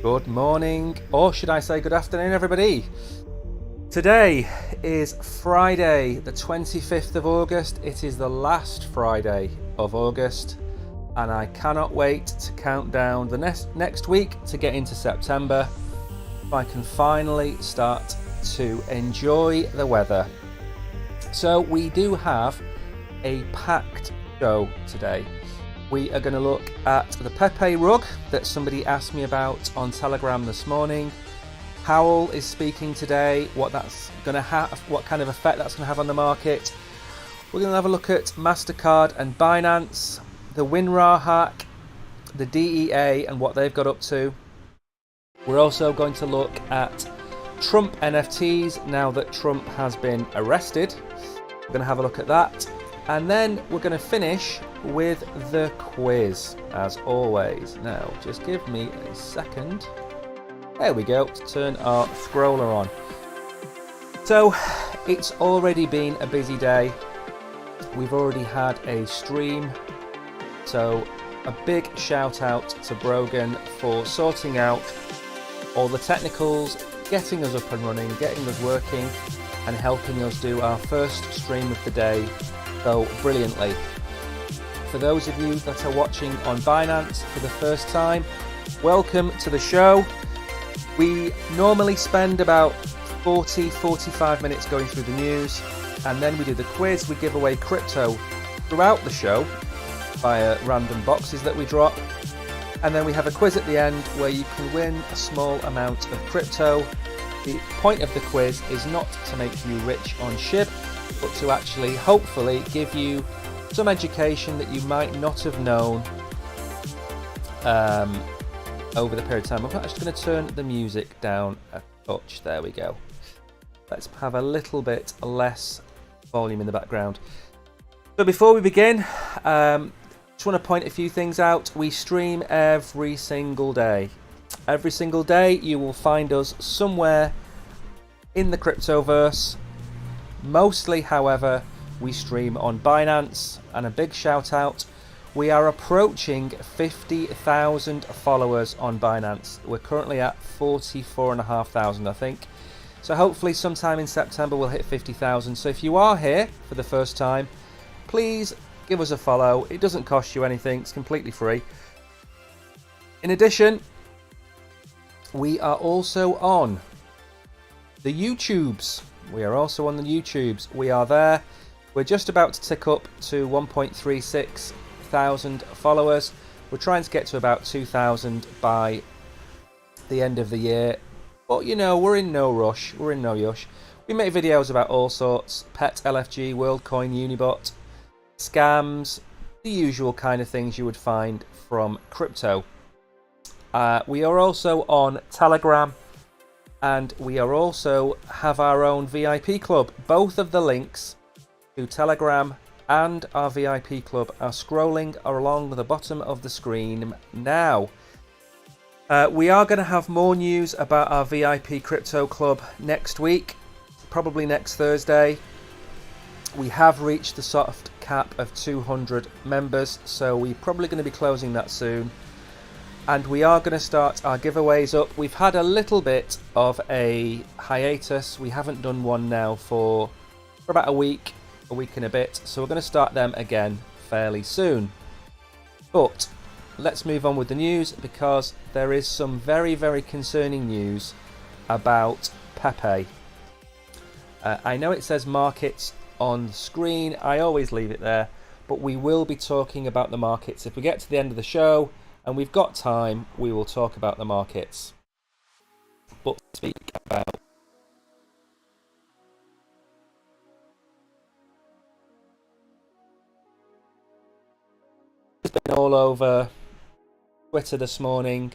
Good morning, or should I say good afternoon, everybody. Today is Friday, the 25th of August. It is the last Friday of August, and I cannot wait to count down the next week to get into September. If I can finally start to enjoy the weather. So we do have a packed show today. We are going to look at the Pepe rug that somebody asked me about on Telegram this morning. Howell is speaking today, what that's going to have, what kind of effect that's going to have on the market. We're going to have a look at MasterCard and Binance, the WinRAR hack, the DEA and what they've got up to. We're also going to look at Trump NFTs now that Trump has been arrested. We're going to have a look at that. And then we're going to finish with the quiz, as always. Now, just give me a second. There we go, to turn our scroller on. So, it's already been a busy day. We've already had a stream. So, a big shout out to Brogan for sorting out all the technicals, getting us up and running, getting us working, and helping us do our first stream of the day so brilliantly. For those of you that are watching on Binance for the first time, welcome to the show. We normally spend about 40-45 minutes going through the news, and then we do the quiz. We give away crypto throughout the show via random boxes that we drop, and then we have a quiz at the end where you can win a small amount of crypto. The point of the quiz is not to make you rich on SHIB, but to actually hopefully give you some education that you might not have known over the period of time. I'm just going to turn the music down a touch. There we go. Let's have a little bit less volume in the background. So before we begin, just want to point a few things out. We stream every single day. Every single day you will find us somewhere in the cryptoverse. Mostly, however, we stream on Binance, and a big shout out. We are approaching 50,000 followers on Binance. We're currently at 44,500, I think. So hopefully sometime in September we'll hit 50,000. So if you are here for the first time, please give us a follow. It doesn't cost you anything. It's completely free. In addition, we are also on the YouTubes. We are also on the YouTubes. We are there. We're just about to tick up to 1.36 thousand followers. We're trying to get to about 2,000 by the end of the year. But you know, we're in no rush. We're in no yush. We make videos about all sorts. Pet, LFG, WorldCoin, Unibot, scams, the usual kind of things you would find from crypto. We are also on Telegram. And we are also have our own VIP club. Both of the links to Telegram and our VIP club are scrolling along the bottom of the screen now. We are going to have more news about our VIP crypto club next week, probably next Thursday. We have reached the soft cap of 200 members, so we're probably going to be closing that soon. And we are going to start our giveaways up. We've had a little bit of a hiatus. We haven't done one now for about a week and a bit. So we're going to start them again fairly soon. But let's move on with the news, because there is some very, very concerning news about Pepe. I know it says markets on the screen. I always leave it there. But we will be talking about the markets. If we get to the end of the show, and we've got time, we will talk about the markets. But speak about it's been all over Twitter this morning.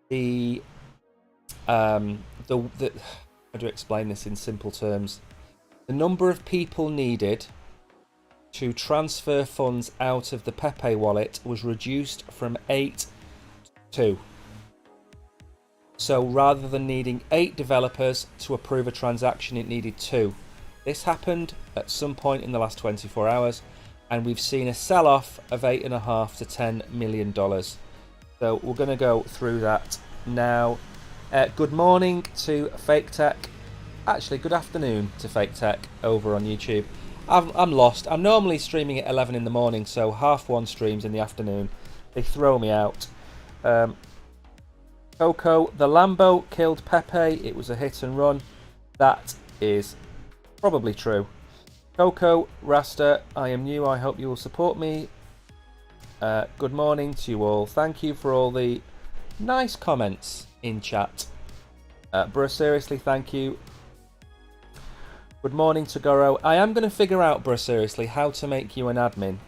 How do I explain this in simple terms? The number of people needed to transfer funds out of the Pepe wallet was reduced from 8 to 2. So rather than needing 8 developers to approve a transaction, it needed 2. This happened at some point in the last 24 hours, and we've seen a sell-off of $8.5 to $10 million. So we're going to go through that now. Good morning to Fake Tech. Actually, good afternoon to Fake Tech over on YouTube. I'm lost. I'm normally streaming at 11 in the morning, so 1:30 streams in the afternoon. They throw me out. Coco, the Lambo killed Pepe. It was a hit and run. That is probably true. Coco, Rasta, I am new. I hope you will support me. Good morning to you all. Thank you for all the nice comments in chat. Bruh, seriously, thank you. Good morning to Goro. I am going to figure out, bruh, seriously, how to make you an admin.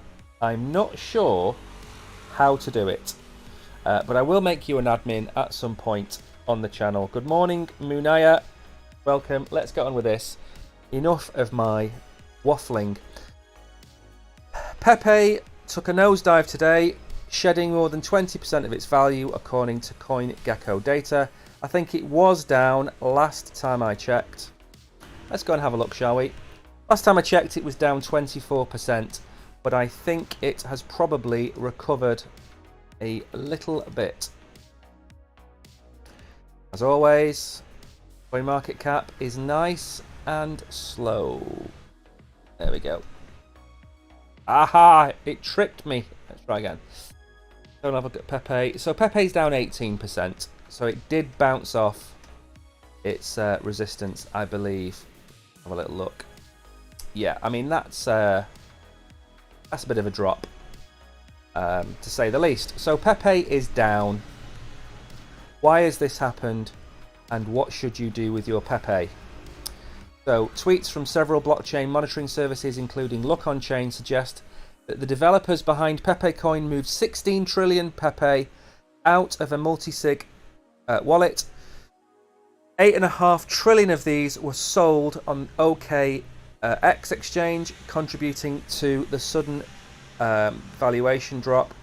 I'm not sure how to do it. But I will make you an admin at some point on the channel. Good morning, Munaya. Welcome. Let's get on with this. Enough of my waffling. Pepe took a nosedive today, shedding more than 20% of its value according to CoinGecko data. I think it was down last time I checked. Let's go and have a look, shall we? Last time I checked it was down 24%, but I think it has probably recovered a little bit. As always, CoinMarketCap is nice and slow. There we go. Aha! It tricked me. Let's try again. Don't have a look at Pepe. So Pepe's down 18%. So it did bounce off its resistance, I believe. Have a little look. Yeah, I mean that's a bit of a drop, to say the least. So Pepe is down. Why has this happened, and what should you do with your Pepe? So tweets from several blockchain monitoring services, including Look On Chain, suggest that the developers behind Pepe Coin moved 16 trillion Pepe out of a multi-sig wallet. 8.5 trillion of these were sold on OKX exchange, contributing to the sudden valuation drop.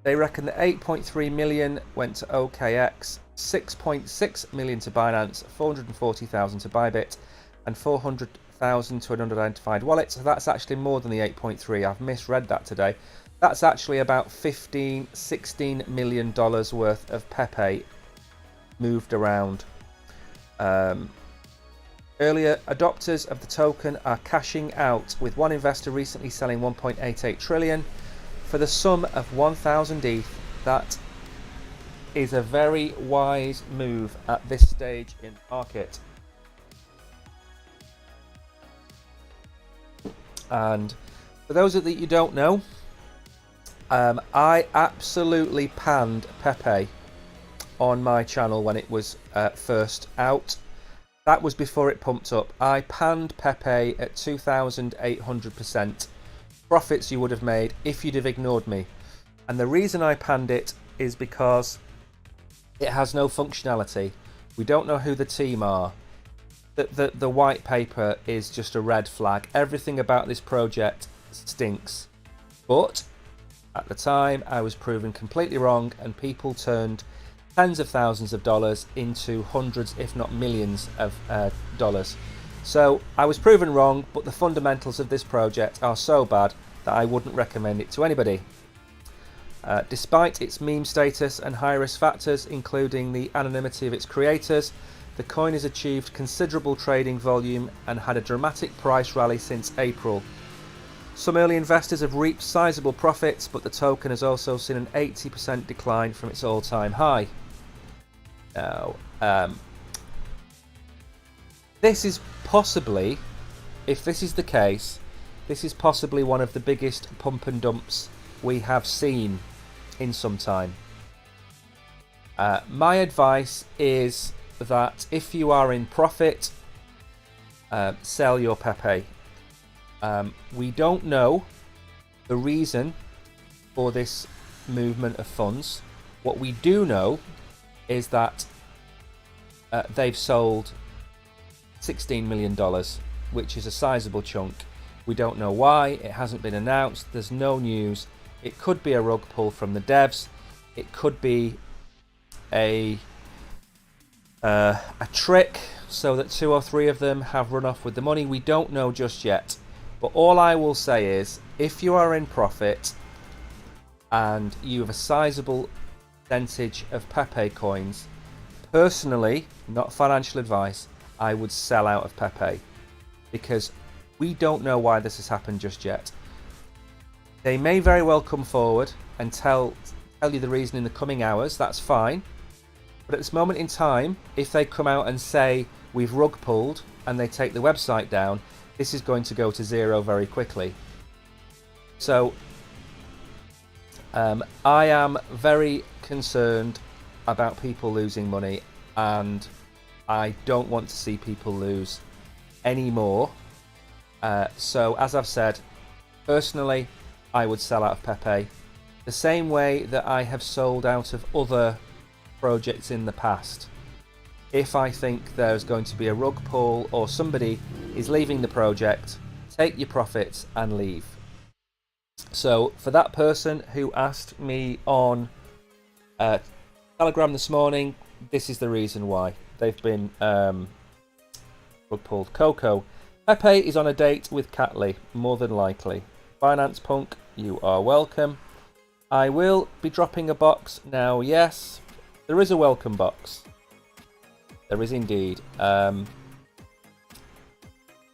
They reckon that 8.3 million went to OKX, 6.6 million to Binance, 440,000 to Bybit, and 400,000 to an unidentified wallet. So that's actually more than the 8.3. I've misread that today. That's actually about $16 million worth of Pepe moved around. Earlier adopters of the token are cashing out, with one investor recently selling 1.88 trillion for the sum of 1,000 ETH. That is a very wise move at this stage in the market. And for those of you don't know, I absolutely panned Pepe on my channel when it was first out. That was before it pumped up. I panned Pepe at 2,800% profits you would have made if you'd have ignored me. And the reason I panned it is because it has no functionality. We don't know who the team are. The white paper is just a red flag. Everything about this project stinks. But at the time, I was proven completely wrong, and people turned tens of thousands of dollars into hundreds, if not millions of dollars. So I was proven wrong, but the fundamentals of this project are so bad that I wouldn't recommend it to anybody. Despite its meme status and high-risk factors, including the anonymity of its creators, the coin has achieved considerable trading volume and had a dramatic price rally since April. Some early investors have reaped sizable profits, but the token has also seen an 80% decline from its all-time high. Now, this is possibly, if this is the case, this is possibly one of the biggest pump and dumps we have seen in some time. My advice is that if you are in profit, sell your Pepe. We don't know the reason for this movement of funds. What we do know is that they've sold $16 million, which is a sizable chunk. We don't know why. It hasn't been announced. There's no news. It could be a rug pull from the devs. It could be a trick so that 2 or 3 of them have run off with the money. We don't know just yet. But all I will say is, if you are in profit and you have a sizable percentage of Pepe coins, personally, not financial advice, I would sell out of Pepe, because we don't know why this has happened just yet. They may very well come forward and tell you the reason in the coming hours. That's fine. But at this moment in time, if they come out and say we've rug pulled and they take the website down, this is going to go to zero very quickly. So I am very concerned about people losing money, and I don't want to see people lose any more. So as I've said, personally, I would sell out of Pepe the same way that I have sold out of other projects in the past. If I think there's going to be a rug pull or somebody is leaving the project, take your profits and leave. So for that person who asked me on Telegram this morning, this is the reason why they've been rug pulled. Coco, Pepe is on a date with Catley, more than likely. Binance Punk, you are welcome. I will be dropping a box now. Yes, there is a welcome box. There is indeed.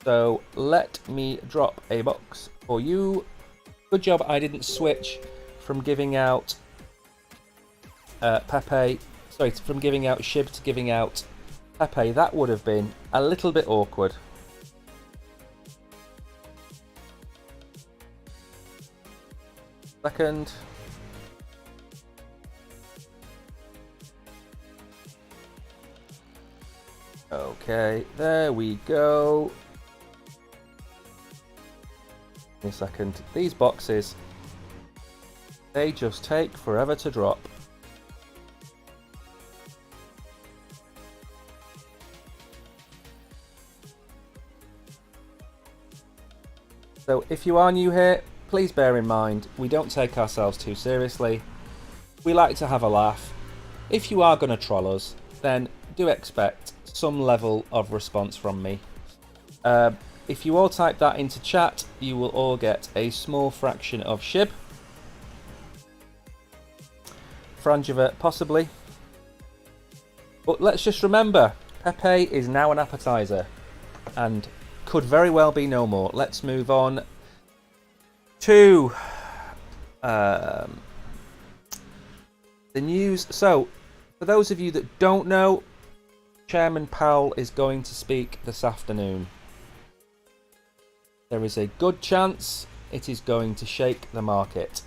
So let me drop a box for you. Good job I didn't switch from giving out Pepe. Sorry, from giving out SHIB to giving out Pepe. That would have been a little bit awkward. Second. Okay, there we go. Give me a second. These boxes, they just take forever to drop. So if you are new here, please bear in mind, we don't take ourselves too seriously. We like to have a laugh. If you are going to troll us, then do expect some level of response from me. If you all type that into chat, you will all get a small fraction of SHIB. Frangiva, possibly. But let's just remember, Pepe is now an appetizer and could very well be no more. Let's move on to the news. So, for those of you that don't know, Chairman Powell is going to speak this afternoon. There is a good chance it is going to shake the market.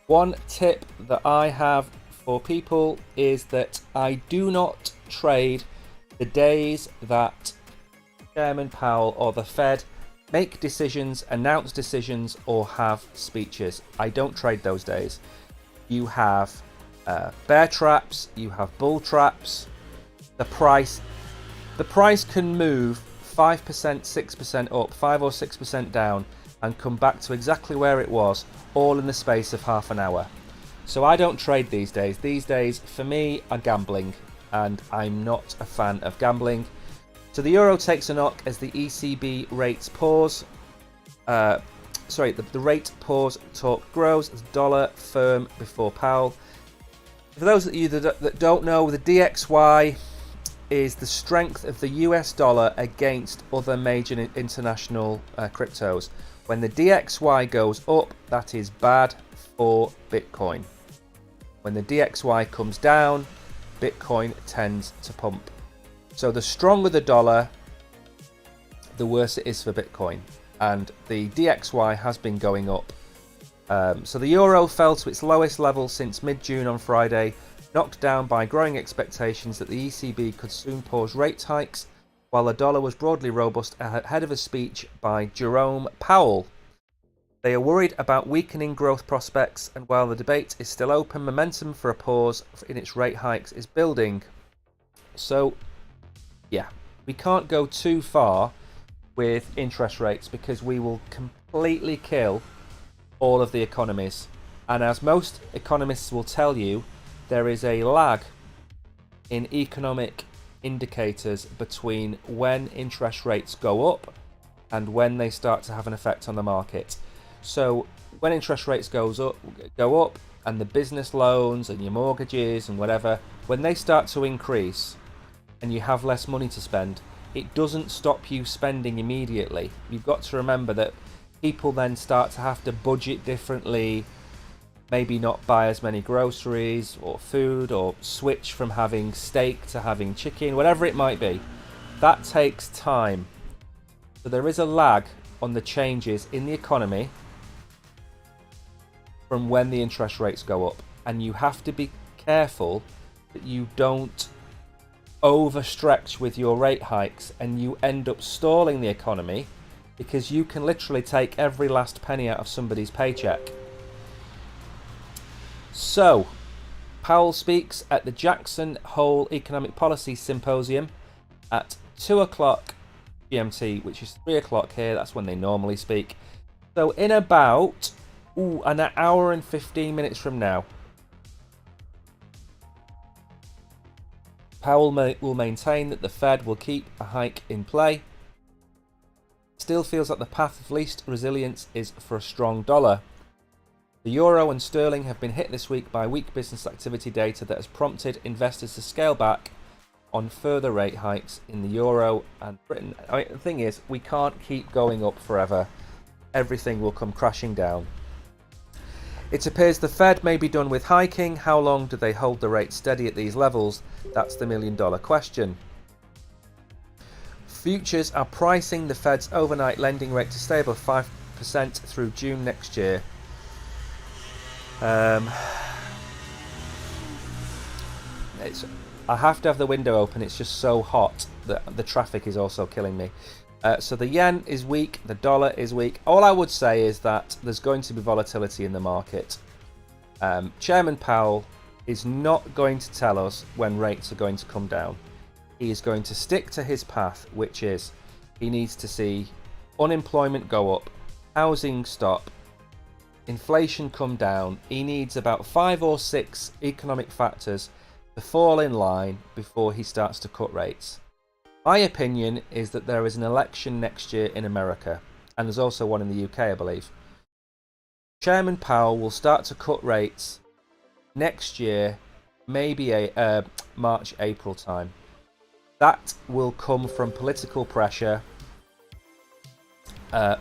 One tip that I have for people is that I do not trade the days that Chairman Powell or the Fed make decisions, announce decisions, or have speeches. I don't trade those days. You have bear traps, you have bull traps. The price can move 5%, 6% up, 5 or 6% down, and come back to exactly where it was, all in the space of half an hour. So I don't trade these days. These days, for me, are gambling, and I'm not a fan of gambling. So the euro takes a knock as the ECB rates pause. The rate pause talk grows as dollar firm before Powell. For those of you that don't know, the DXY is the strength of the US dollar against other major international cryptos. When the DXY goes up, that is bad for Bitcoin. When the DXY comes down, Bitcoin tends to pump. So the stronger the dollar, the worse it is for Bitcoin. And the DXY has been going up. So the euro fell to its lowest level since mid-June on Friday, knocked down by growing expectations that the ECB could soon pause rate hikes, while the dollar was broadly robust ahead of a speech by Jerome Powell. They are worried about weakening growth prospects, and while the debate is still open, momentum for a pause in its rate hikes is building. So, yeah, we can't go too far with interest rates because we will completely kill all of the economies. And as most economists will tell you, there is a lag in economic indicators between when interest rates go up and when they start to have an effect on the market. So when interest rates go up, and the business loans and your mortgages and whatever, when they start to increase and you have less money to spend, it doesn't stop you spending immediately. You've got to remember that people then start to have to budget differently, maybe not buy as many groceries or food, or switch from having steak to having chicken, whatever it might be. That takes time. So there is a lag on the changes in the economy from when the interest rates go up, and you have to be careful that you don't overstretch with your rate hikes and you end up stalling the economy, because you can literally take every last penny out of somebody's paycheck. So, Powell speaks at the Jackson Hole Economic Policy Symposium at 2 o'clock GMT, which is 3 o'clock here. That's when they normally speak. So in about an hour and 15 minutes from now, Powell will maintain that the Fed will keep a hike in play. Still feels like the path of least resilience is for a strong dollar. The euro and sterling have been hit this week by weak business activity data that has prompted investors to scale back on further rate hikes in the euro and Britain. I mean, the thing is, we can't keep going up forever. Everything will come crashing down. It appears the Fed may be done with hiking. How long do they hold the rate steady at these levels? That's the million-dollar question. Futures are pricing the Fed's overnight lending rate to stay above 5% through June next year. I have to have the window open. It's just so hot that the traffic is also killing me. So the yen is weak, the dollar is weak. All I would say is that there's going to be volatility in the market. Chairman Powell is not going to tell us when rates are going to come down. He is going to stick to his path, which is he needs to see unemployment go up, housing stop, inflation come down. He needs about 5 or 6 economic factors to fall in line before he starts to cut rates. My opinion is that there is an election next year in America, and there's also one in the UK, I believe. Chairman Powell will start to cut rates next year, maybe March, April time. That will come from political pressure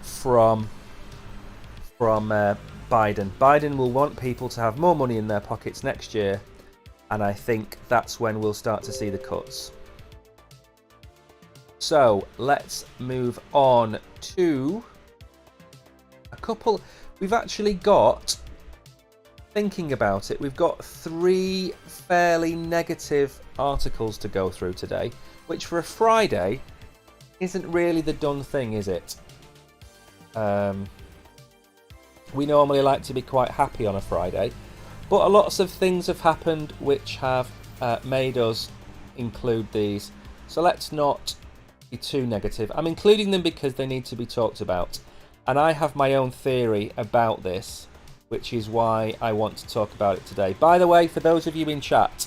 from Biden. Biden will want people to have more money in their pockets next year, and I think that's when we'll start to see the cuts. So let's move on to a couple. We've actually got, thinking about it, we've got 3 fairly negative articles to go through today, which for a Friday isn't really the done thing, is it? We normally like to be quite happy on a Friday, but lots of things have happened which have made us include these. So let's not be too negative. I'm including them because they need to be talked about, and I have my own theory about this, which is why I want to talk about it today. By the way, for those of you in chat,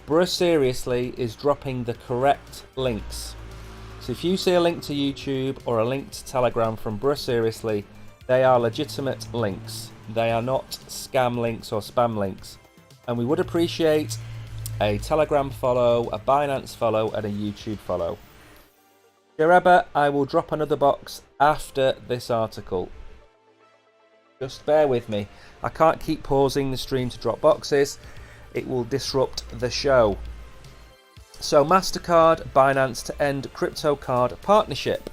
Bruh Seriously is dropping the correct links. So if you see a link to YouTube or a link to Telegram from Bruh Seriously, they are legitimate links. They are not scam links or spam links. And we would appreciate a Telegram follow, a Binance follow, and a YouTube follow. Jereba, I will drop another box after this article. Just bear with me. I can't keep pausing the stream to drop boxes. It will disrupt the show. So MasterCard, Binance to end crypto card partnership.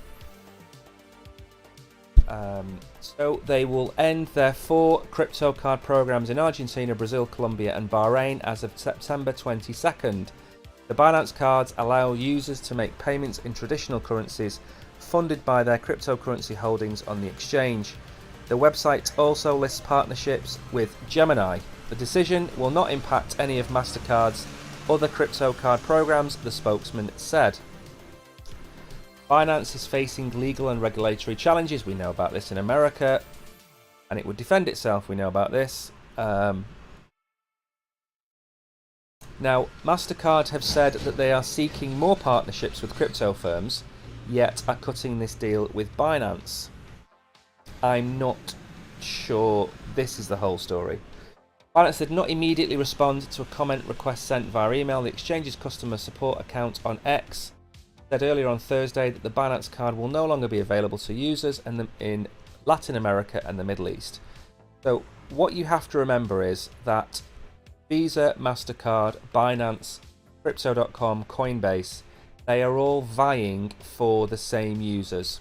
So they will end their 4 crypto card programs in Argentina, Brazil, Colombia and Bahrain as of September 22nd. The Binance cards allow users to make payments in traditional currencies funded by their cryptocurrency holdings on the exchange. The website also lists partnerships with Gemini. The decision will not impact any of MasterCard's other crypto card programs, the spokesman said. Binance is facing legal and regulatory challenges. We know about this in America, and it would defend itself. We know about this. Now, MasterCard have said that they are seeking more partnerships with crypto firms, yet are cutting this deal with Binance. I'm not sure this is the whole story. Binance did not immediately respond to a comment request sent via email. The exchange's customer support account on X said earlier on Thursday that the Binance card will no longer be available to users in Latin America and the Middle East. So what you have to remember is that Visa, MasterCard, Binance, Crypto.com, Coinbase, they are all vying for the same users.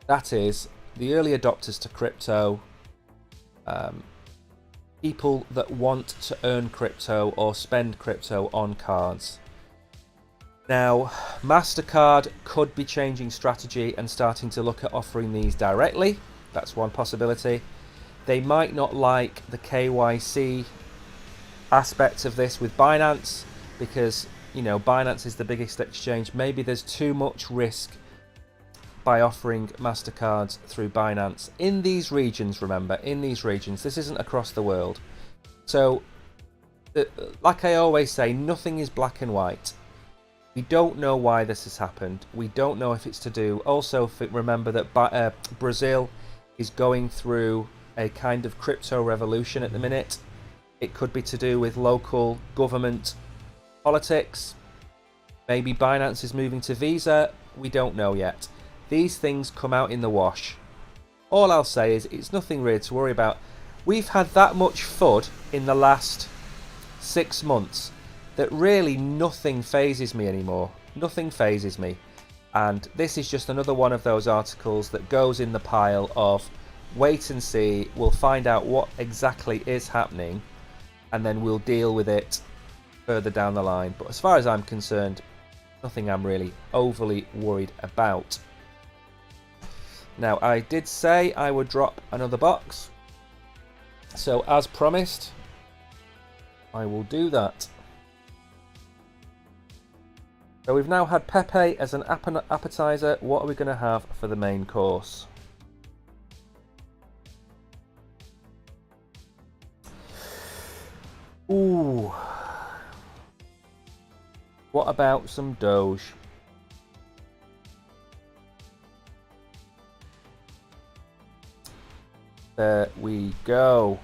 That is, the early adopters to crypto, people that want to earn crypto or spend crypto on cards. Now, MasterCard could be changing strategy and starting to look at offering these directly. That's one possibility. They might not like the KYC aspects of this with Binance because, you know, Binance is the biggest exchange. Maybe there's too much risk by offering MasterCards through Binance in these regions. Remember, in these regions, this isn't across the world. So, like I always say, nothing is black and white. We don't know why this has happened. We don't know if it's to do. Also, remember that Brazil is going through a kind of crypto revolution at the minute. It could be to do with local government politics. Maybe Binance is moving to Visa. We don't know yet. These things come out in the wash. All I'll say is it's nothing really to worry about. We've had that much FUD in the last 6 months that really nothing phases me anymore. Nothing phases me. And this is just another one of those articles that goes in the pile of wait and see. We'll find out what exactly is happening and then we'll deal with it further down the line. But as far as I'm concerned, nothing I'm really overly worried about. Now, I did say I would drop another box. So, as promised, I will do that. So, we've now had Pepe as an appetizer. What are we going to have for the main course? Ooh. What about some Doge? There we go.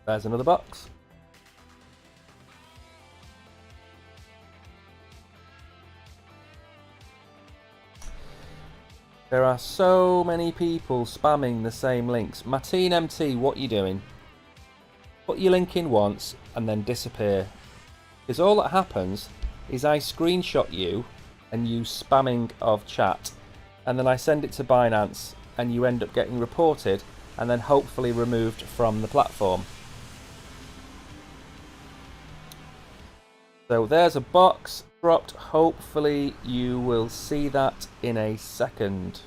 There's another box. There are so many people spamming the same links. Martine MT, what are you doing? Put your link in once and then disappear. Because all that happens is I screenshot you and you spamming of chat. And then I send it to Binance and you end up getting reported and then hopefully removed from the platform. So there's a box dropped. Hopefully you will see that in a second.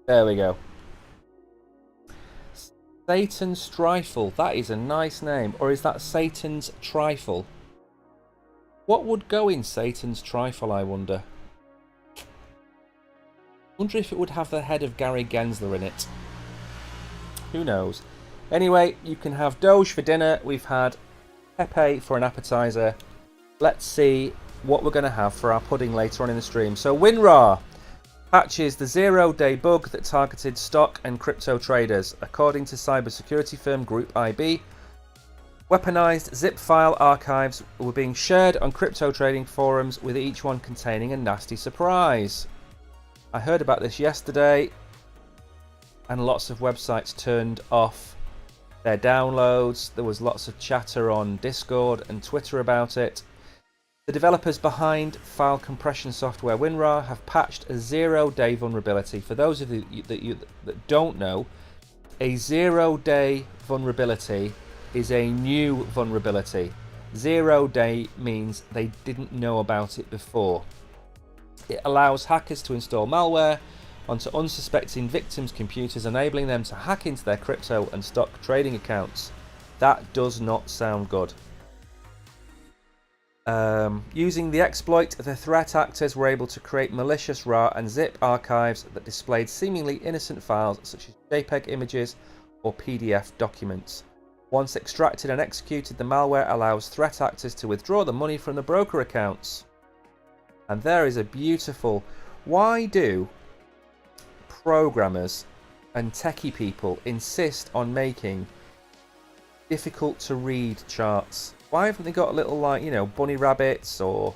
There we go. Satan's Trifle. That is a nice name. Or is that Satan's Trifle? What would go in Satan's Trifle, I wonder? Wonder if it would have the head of Gary Gensler in it. Who knows? Anyway, you can have Doge for dinner. We've had Pepe for an appetizer. Let's see what we're going to have for our pudding later on in the stream. So WinRAR patches the zero-day bug that targeted stock and crypto traders, according to cybersecurity firm Group IB. Weaponized zip file archives were being shared on crypto trading forums, with each one containing a nasty surprise. I heard about this yesterday, and lots of websites turned off their downloads. There was lots of chatter on Discord and Twitter about it. The developers behind file compression software WinRAR have patched a zero-day vulnerability. For those of you that don't know, a zero-day vulnerability is a new vulnerability. 0 day means they didn't know about it before. It allows hackers to install malware onto unsuspecting victims' computers, enabling them to hack into their crypto and stock trading accounts. That does not sound good. Using the exploit, the threat actors were able to create malicious RAR and zip archives that displayed seemingly innocent files such as JPEG images or PDF documents. Once extracted and executed, the malware allows threat actors to withdraw the money from the broker accounts. And there is a beautiful... Why do programmers and techie people insist on making difficult to read charts? Why haven't they got little, like, you know, bunny rabbits or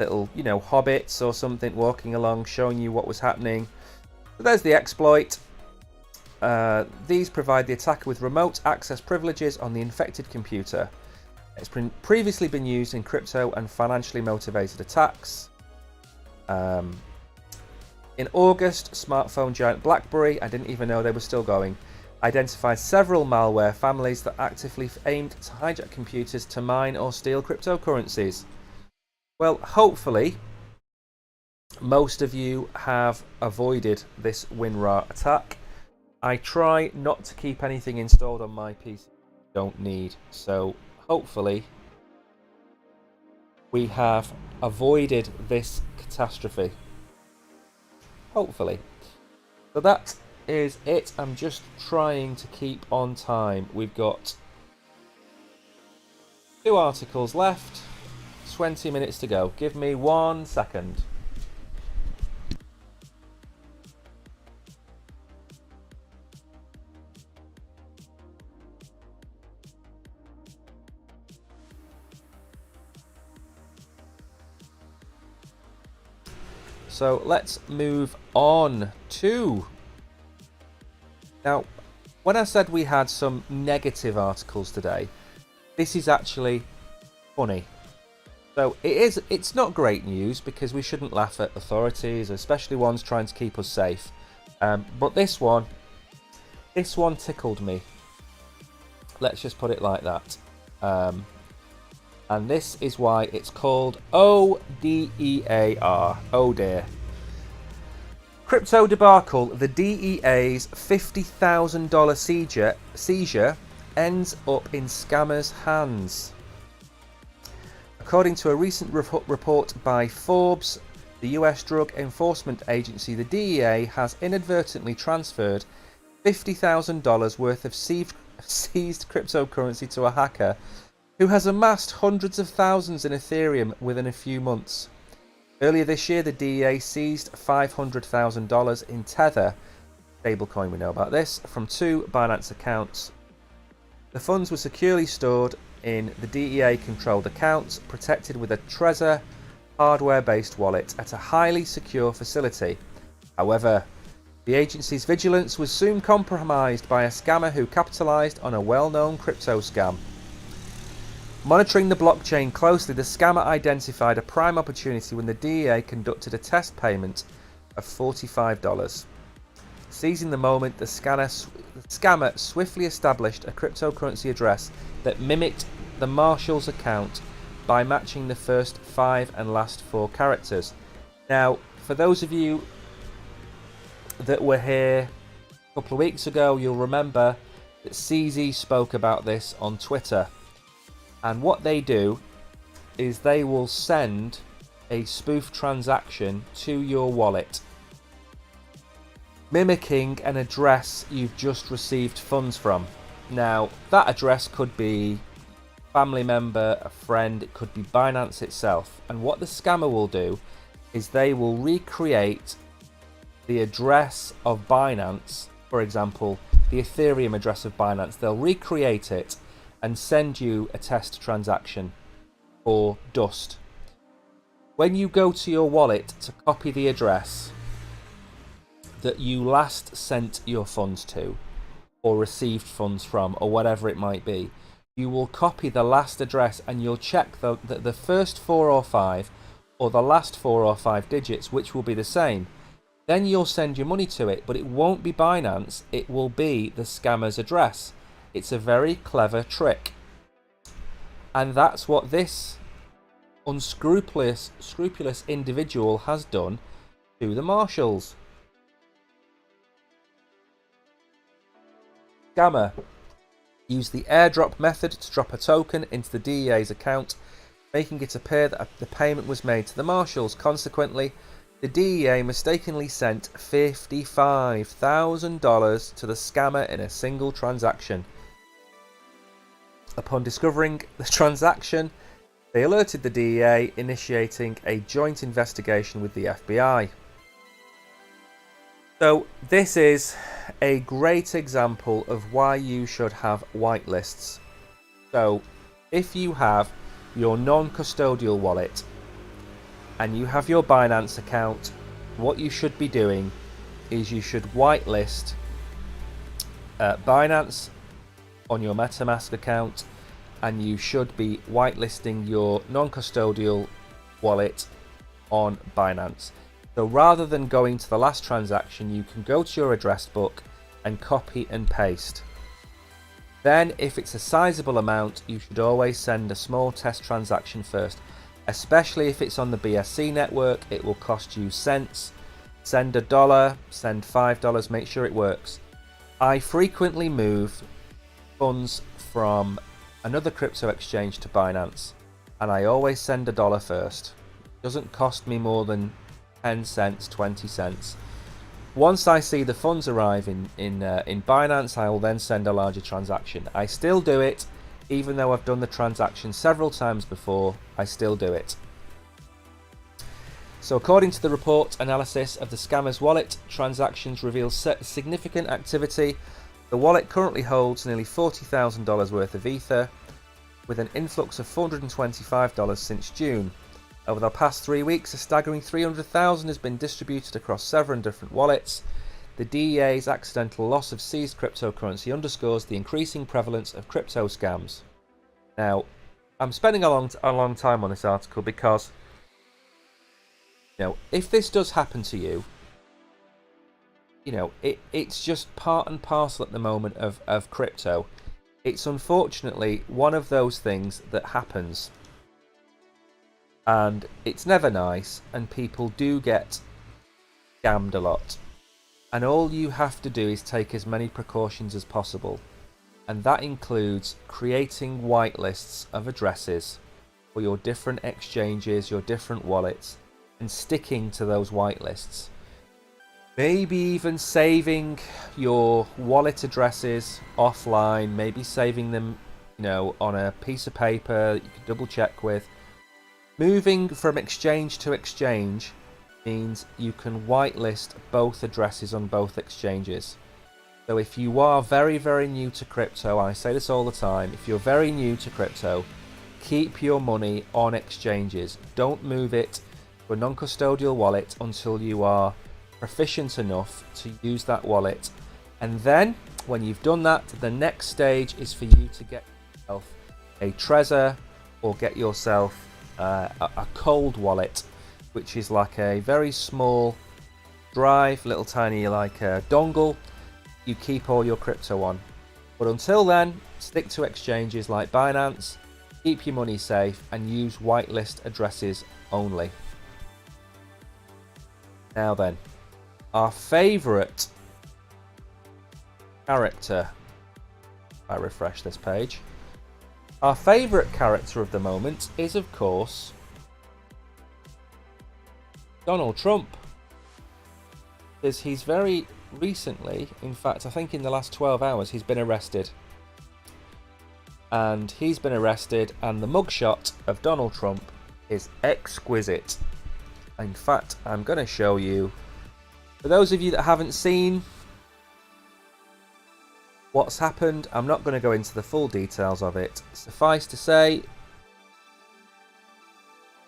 little, you know, hobbits or something walking along showing you what was happening? So there's the exploit. These provide the attacker with remote access privileges on the infected computer. It's previously been used in crypto and financially motivated attacks. In August, smartphone giant BlackBerry, I didn't even know they were still going, identified several malware families that actively aimed to hijack computers to mine or steal cryptocurrencies. Well, hopefully, most of you have avoided this WinRAR attack. I try not to keep anything installed on my PC I don't need, so hopefully we have avoided this catastrophe. Hopefully. So that is it. I'm just trying to keep on time. We've got 2 articles left, 20 minutes to go. Give me 1 second. So let's move on to... Now, when I said we had some negative articles today, this is actually funny. So it's not great news because we shouldn't laugh at authorities, especially ones trying to keep us safe. But this one tickled me. Let's just put it like that. And this is why it's called ODEAR. Oh dear. Crypto debacle. The DEA's $50,000 seizure ends up in scammers' hands. According to a recent report by Forbes, the US Drug Enforcement Agency, the DEA has inadvertently transferred $50,000 worth of seized cryptocurrency to a hacker who has amassed hundreds of thousands in Ethereum within a few months. Earlier this year, the DEA seized $500,000 in Tether, stablecoin, we know about this, from 2 Binance accounts. The funds were securely stored in the DEA-controlled accounts, protected with a Trezor hardware-based wallet at a highly secure facility. However, the agency's vigilance was soon compromised by a scammer who capitalized on a well-known crypto scam. Monitoring the blockchain closely, the scammer identified a prime opportunity when the DEA conducted a test payment of $45. Seizing the moment, the scammer swiftly established a cryptocurrency address that mimicked the Marshall's account by matching the first 5 and last 4 characters. Now, for those of you that were here a couple of weeks ago, you'll remember that CZ spoke about this on Twitter. And what they do is they will send a spoof transaction to your wallet, mimicking an address you've just received funds from. Now, that address could be a family member, a friend, it could be Binance itself. And what the scammer will do is they will recreate the address of Binance, for example, the Ethereum address of Binance. They'll recreate it and send you a test transaction or dust. When you go to your wallet to copy the address that you last sent your funds to or received funds from or whatever it might be, you will copy the last address and you'll check the first 4 or 5 or the last 4 or 5 digits, which will be the same. Then you'll send your money to it, but it won't be Binance, it will be the scammer's address. It's a very clever trick. And that's what this unscrupulous individual has done to the Marshalls. Scammer used the airdrop method to drop a token into the DEA's account, making it appear that the payment was made to the Marshalls. Consequently, the DEA mistakenly sent $55,000 to the scammer in a single transaction. Upon discovering the transaction, they alerted the DEA, initiating a joint investigation with the FBI. So this is a great example of why you should have whitelists. So if you have your non-custodial wallet and you have your Binance account, what you should be doing is you should whitelist Binance on your MetaMask account, and you should be whitelisting your non-custodial wallet on Binance. So rather than going to the last transaction, you can go to your address book and copy and paste. Then if it's a sizable amount, you should always send a small test transaction first, especially if it's on the BSC network. It will cost you cents. Send $1, send $5, make sure it works. I frequently move funds from another crypto exchange to Binance, and I always send $1 first. It doesn't cost me more than 10 cents, 20 cents. Once I see the funds arrive in Binance, I will then send a larger transaction. I still do it, even though I've done the transaction several times before, I still do it. So according to the report analysis of the scammer's wallet, transactions reveal significant activity. The wallet currently holds nearly $40,000 worth of Ether, with an influx of $425 since June. Over the past 3 weeks, a staggering $300,000 has been distributed across several different wallets. The DEA's accidental loss of seized cryptocurrency underscores the increasing prevalence of crypto scams. Now, I'm spending a long time on this article because, if this does happen to you, it's just part and parcel at the moment of crypto. It's unfortunately one of those things that happens. And it's never nice, and people do get scammed a lot. And all you have to do is take as many precautions as possible. And that includes creating whitelists of addresses for your different exchanges, your different wallets, and sticking to those whitelists. Maybe even saving your wallet addresses offline, maybe saving them, on a piece of paper that you can double check with. Moving from exchange to exchange means you can whitelist both addresses on both exchanges. So if you are very, very new to crypto, I say this all the time, if you're very new to crypto, keep your money on exchanges. Don't move it to a non-custodial wallet until you are proficient enough to use that wallet. And then, when you've done that, the next stage is for you to get yourself a Trezor or get yourself a cold wallet, which is like a very small drive, little tiny like a dongle. You keep all your crypto on. But until then, stick to exchanges like Binance, keep your money safe, and use whitelist addresses only. Now then, our favourite character, if I refresh this page, our favourite character of the moment is, of course, Donald Trump. Because he's very recently, in fact, I think in the last 12 hours, he's been arrested. And he's been arrested, and the mugshot of Donald Trump is exquisite. In fact, I'm going to show you, for those of you that haven't seen what's happened, I'm not going to go into the full details of it. Suffice to say,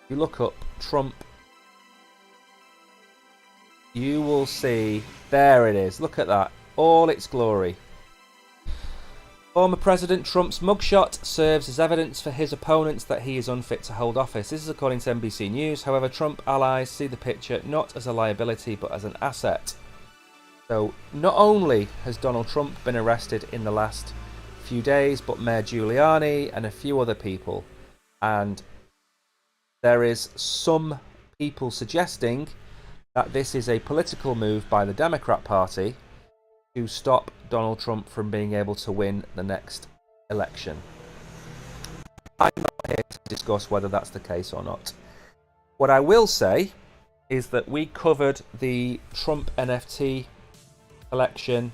you look up Trump, you will see, there it is, look at that, all its glory. Former President Trump's mugshot serves as evidence for his opponents that he is unfit to hold office. This is according to NBC News. However, Trump allies see the picture not as a liability but as an asset. So, not only has Donald Trump been arrested in the last few days, but Mayor Giuliani and a few other people. And there is some people suggesting that this is a political move by the Democrat Party to stop Donald Trump from being able to win the next election. I'm not here to discuss whether that's the case or not. What I will say is that we covered the Trump NFT collection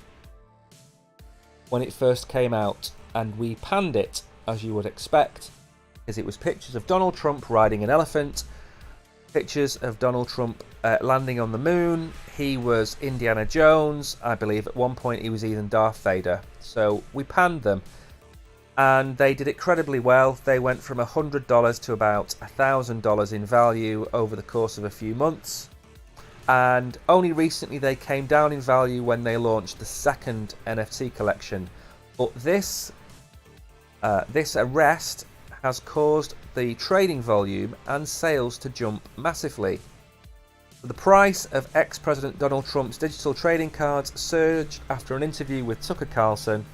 when it first came out, and we panned it, as you would expect, because it was pictures of Donald Trump riding an elephant pictures of Donald Trump landing on the moon. He was Indiana Jones. I believe at one point he was even Darth Vader. So we panned them. And they did incredibly well. They went from $100 to about $1,000 in value over the course of a few months. And only recently they came down in value when they launched the second NFT collection. But this arrest has caused the trading volume and sales to jump massively. The price of ex-President Donald Trump's digital trading cards surged after an interview with Tucker Carlson,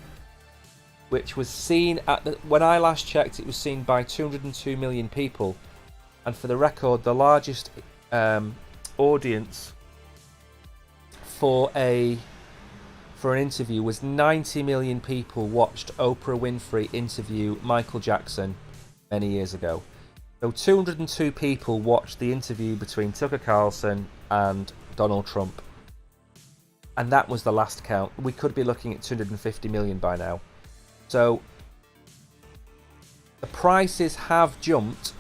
which was seen when I last checked, it was seen by 202 million people. And for the record, the largest audience for an interview was 90 million people watched Oprah Winfrey interview Michael Jackson many years ago. So 202 people watched the interview between Tucker Carlson and Donald Trump. And that was the last count. We could be looking at 250 million by now. So the prices have jumped.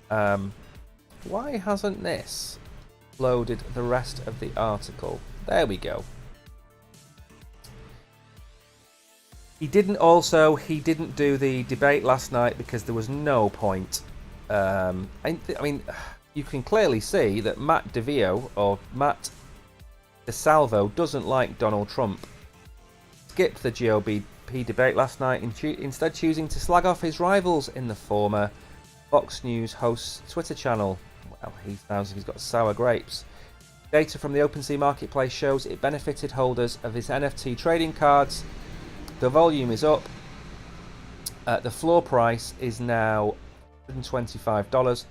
Why hasn't this loaded the rest of the article? There we go. He didn't do the debate last night because there was no point. I mean, you can clearly see that Matt DeVio or Matt DeSalvo doesn't like Donald Trump. Skipped the GOP debate last night, instead choosing to slag off his rivals in the former Fox News host's Twitter channel. Well, he sounds like he's got sour grapes. Data from the OpenSea marketplace shows it benefited holders of his NFT trading cards. The volume is up. The floor price is now $125.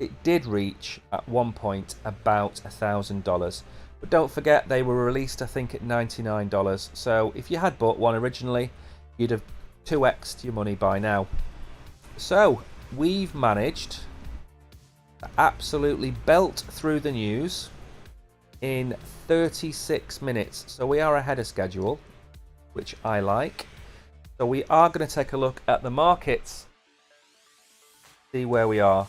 It did reach at one point about $1,000. But don't forget, they were released, I think, at $99. So if you had bought one originally, you'd have 2x'd your money by now. So we've managed to absolutely belt through the news in 36 minutes. So we are ahead of schedule, which I like. So we are going to take a look at the markets, see where we are.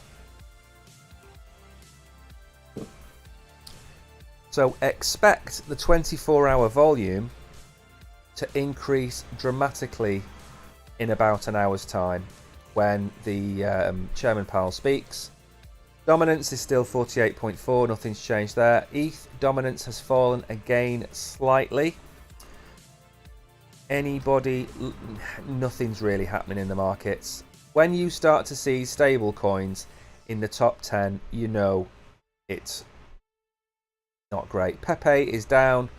So expect the 24-hour volume to increase dramatically in about an hour's time when the Chairman Powell speaks. Dominance is still 48.4, nothing's changed there. ETH dominance has fallen again slightly. Nothing's really happening in the markets. When you start to see stable coins in the top 10, you know it's not great. Pepe is down,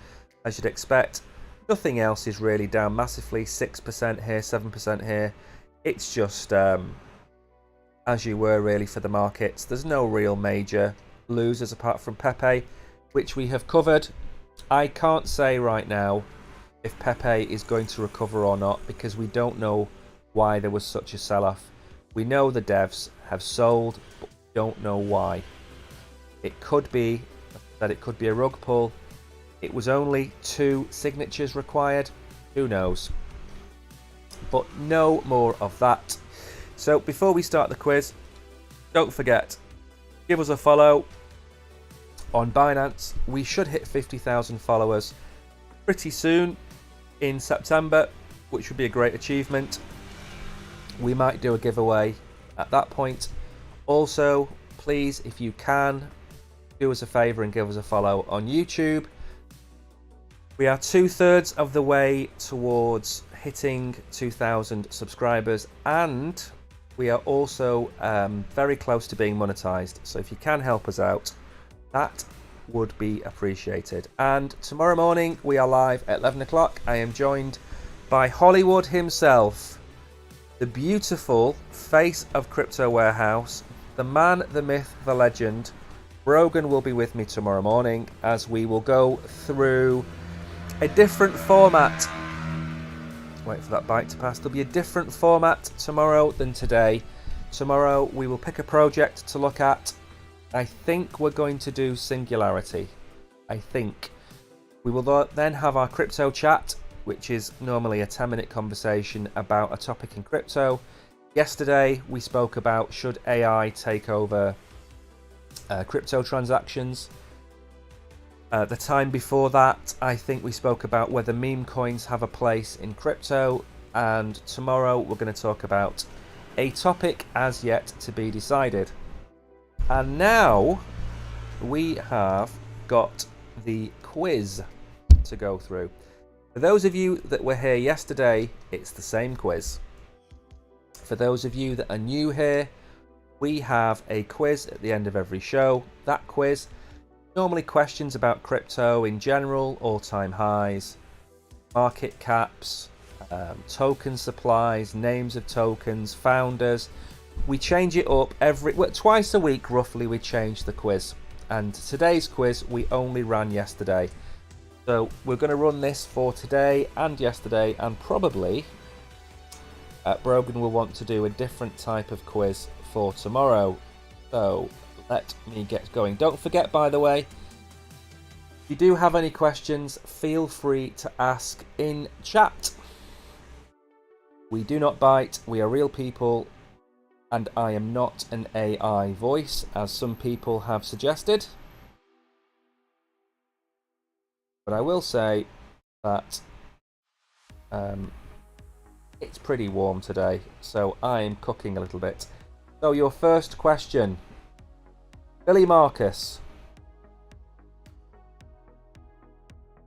as you'd expect. Nothing else is really down massively. 6% here, 7% here. It's just as you were really for the markets. There's no real major losers apart from Pepe, which we have covered. I can't say right now if Pepe is going to recover or not because we don't know why there was such a sell-off. We know the devs have sold, but we don't know why. It could be that it could be a rug pull. It was only 2 signatures required. Who knows? But no more of that. So before we start the quiz, don't forget, give us a follow on Binance. We should hit 50,000 followers pretty soon in September, which would be a great achievement. We might do a giveaway at that point. Also, please, if you can, do us a favour and give us a follow on YouTube. We are 2/3 of the way towards hitting 2,000 subscribers, and we are also very close to being monetized. So if you can help us out, that would be appreciated. And tomorrow morning we are live at 11 o'clock. I am joined by Hollywood himself, the beautiful face of Crypto Warehouse, the man, the myth, the legend. Brogan will be with me tomorrow morning as we will go through a different format. Wait for that bite to pass. There'll be a different format tomorrow than today. Tomorrow we will pick a project to look at. I think we're going to do Singularity. I think. We will then have our crypto chat, which is normally a 10-minute conversation about a topic in crypto. Yesterday we spoke about should AI take over crypto transactions. The time before that, I think we spoke about whether meme coins have a place in crypto, and tomorrow we're going to talk about a topic as yet to be decided. And now we have got the quiz to go through. For those of you that were here yesterday, it's the same quiz. For those of you that are new here, we have a quiz at the end of every show. That quiz, normally questions about crypto in general, all-time highs, market caps, token supplies, names of tokens, founders. We change it up twice a week roughly. We change the quiz, and today's quiz we only ran yesterday, so we're going to run this for today and yesterday, and probably Brogan will want to do a different type of quiz for tomorrow. So let me get going. Don't forget, by the way, if you do have any questions, feel free to ask in chat. We do not bite, we are real people, and I am not an AI voice, as some people have suggested. But I will say that it's pretty warm today, so I'm cooking a little bit. So your first question, Billy Marcus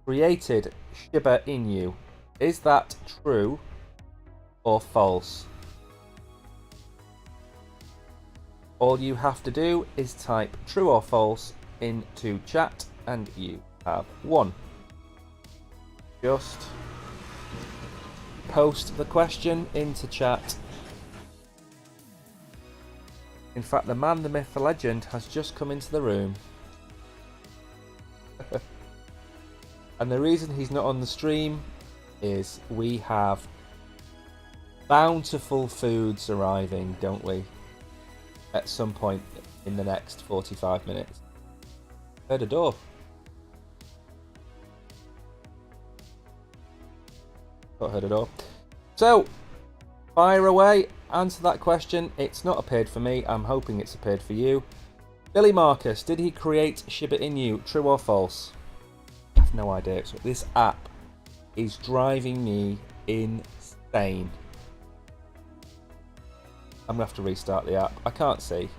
created Shiba Inu. Is that true or false? All you have to do is type true or false into chat and you have won. Just post the question into chat. In fact, the man, the myth, the legend has just come into the room. And the reason he's not on the stream is we have bountiful foods arriving, don't we? At some point in the next 45 minutes. Heard a door. Heard a door. So, fire away. Answer that question. It's not appeared for me. I'm hoping it's appeared for you. Billy Marcus, did he create Shiba Inu? True or false? I have no idea. So this app is driving me insane. I'm gonna have to restart the app. I can't see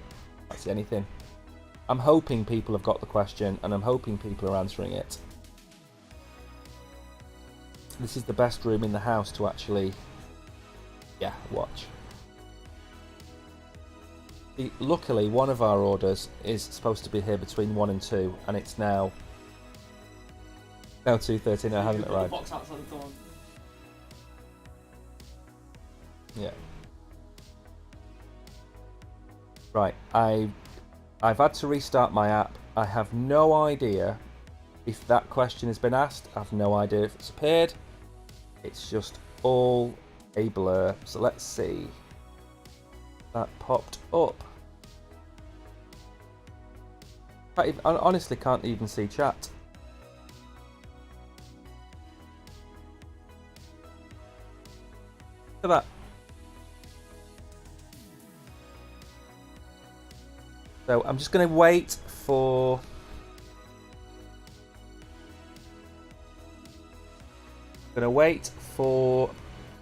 anything. I'm hoping people have got the question, and I'm hoping people are answering it. This is the best room in the house to actually, watch. Luckily, one of our orders is supposed to be here between 1 and 2, and it's now 2:13. I haven't arrived. The box outside the door. Yeah. Right. I've had to restart my app. I have no idea if that question has been asked. I have no idea if it's appeared. It's just all a blur. So let's see. That popped up. I honestly can't even see chat. Look at that. So I'm just going to wait for... I'm going to wait for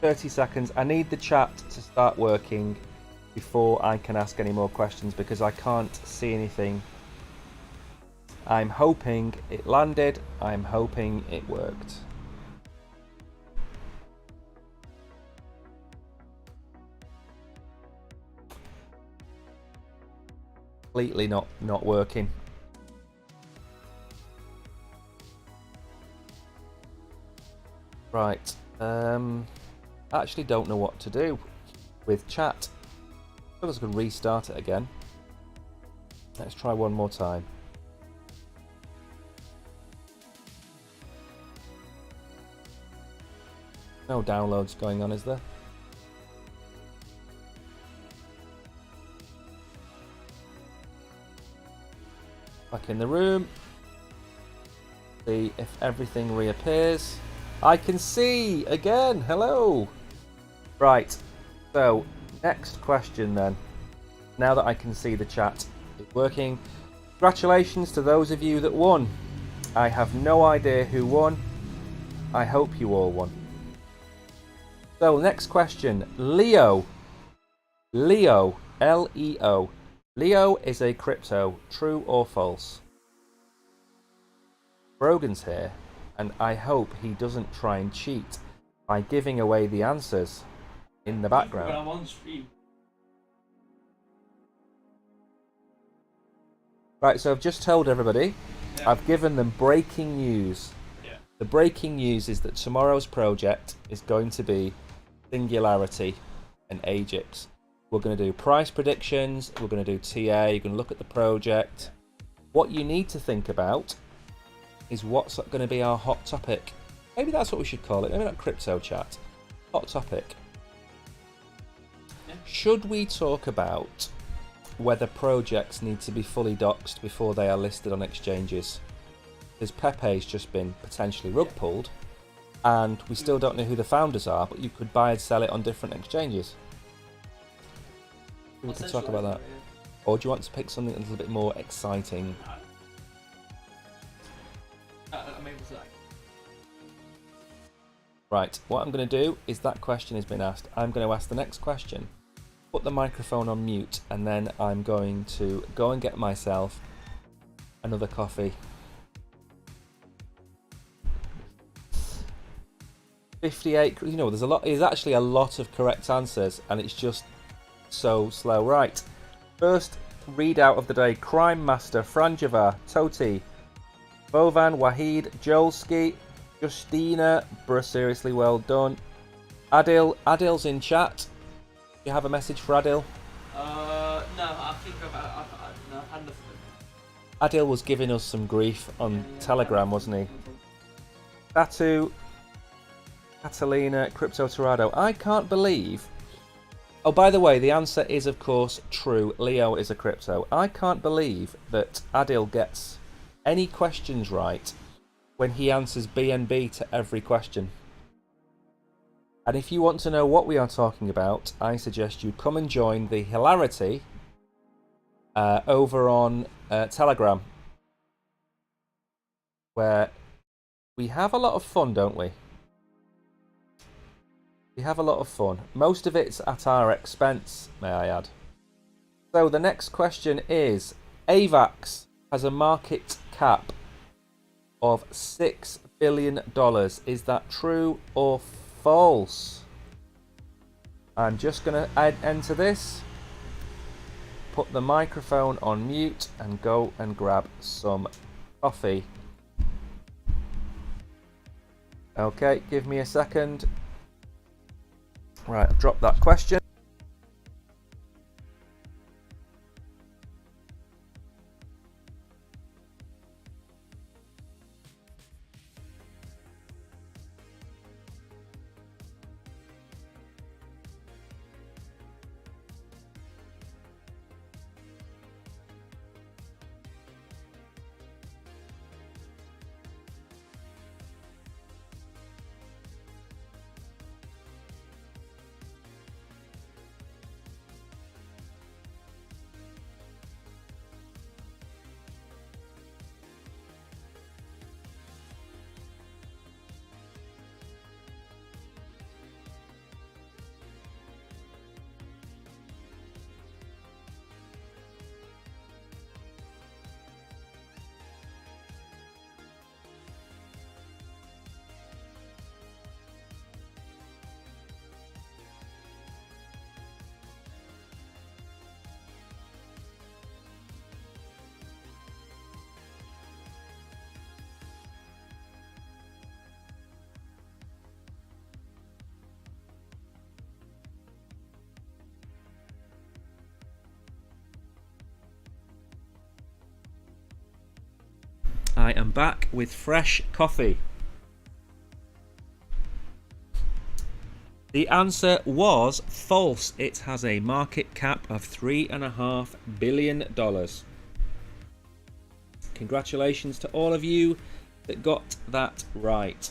30 seconds. I need the chat to start working before I can ask any more questions, because I can't see anything. I'm hoping it landed. I'm hoping it worked. Completely not working. Right. I actually don't know what to do with chat. I'm just going to restart it again. Let's try one more time. No downloads going on, is there? Back in the room. See if everything reappears. I can see again. Hello. Right. So, next question then. Now that I can see the chat is working. Congratulations to those of you that won. I have no idea who won. I hope you all won. So, next question. Leo. Leo. L-E-O. Leo is a crypto. True or false? Brogan's here, and I hope he doesn't try and cheat by giving away the answers in the background. But I'm on stream. Right, so I've just told everybody, I've given them breaking news. Yeah. The breaking news is that tomorrow's project is going to be Singularity and Ajax. We're going to do price predictions, we're going to do TA, you're going to look at the project. What you need to think about is what's going to be our hot topic. Maybe that's what we should call it, maybe not crypto chat. Hot topic. Yeah. Should we talk about whether projects need to be fully doxed before they are listed on exchanges? Because Pepe's just been potentially rug pulled, and we still don't know who the founders are, but you could buy and sell it on different exchanges. We can talk about that. Or do you want to pick something a little bit more exciting? I'm able to. Right, what I'm going to do is that question has been asked. I'm going to ask the next question. Put the microphone on mute, and then I'm going to go and get myself another coffee. 58, you know, there's actually a lot of correct answers, and it's just so slow. Right, first readout of the day: Crime Master, Franjava, Toti, Bovan, Wahid, Jolski, Justina, bruh, seriously well done. Adil's in chat. Do you have a message for Adil? No, I think I've had enough. Adil was giving us some grief on Telegram, wasn't he? Batu, Catalina, Crypto Torado. I can't believe. Oh, by the way, the answer is, of course, true. Leo is a crypto. I can't believe that Adil gets any questions right when he answers BNB to every question. And if you want to know what we are talking about, I suggest you come and join the hilarity over on Telegram, where we have a lot of fun, don't we? We have a lot of fun. Most of it's at our expense, may I add. So the next question is, AVAX has a market cap of $6 billion. Is that true or false? I'm just going to enter this, put the microphone on mute, and go and grab some coffee. Okay, give me a second. Right, I've dropped that question. I am back with fresh coffee. The answer was false. It has a market cap of $3.5 billion. Congratulations to all of you that got that right.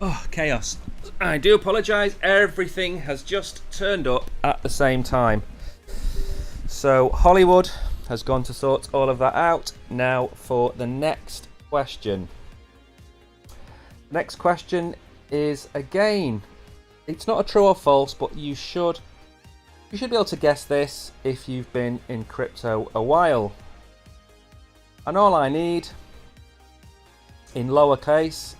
Oh, chaos. I do apologise. Everything has just turned up at the same time. So Hollywood has gone to sort all of that out. Now for the next question. Next question is, again, it's not a true or false, but you should be able to guess this if you've been in crypto a while. And all I need, in lowercase,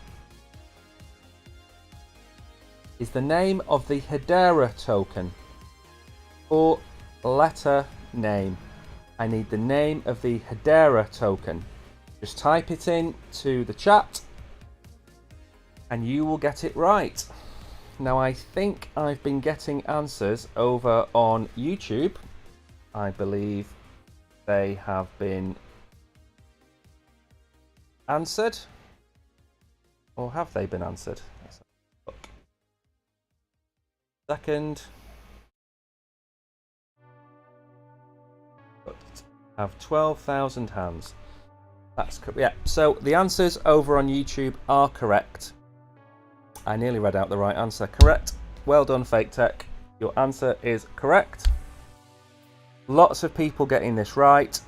is the name of the Hedera token. 4-letter name. I need the name of the Hedera token. Just type it in to the chat and you will get it right. Now I think I've been getting answers over on YouTube. I believe they have been answered. Or have they been answered? Let's have a look. Second. Have 12,000 hands. That's correct. Yeah, so the answers over on YouTube are correct. I nearly read out the right answer. Correct. Well done, Fake Tech. Your answer is correct. Lots of people getting this right.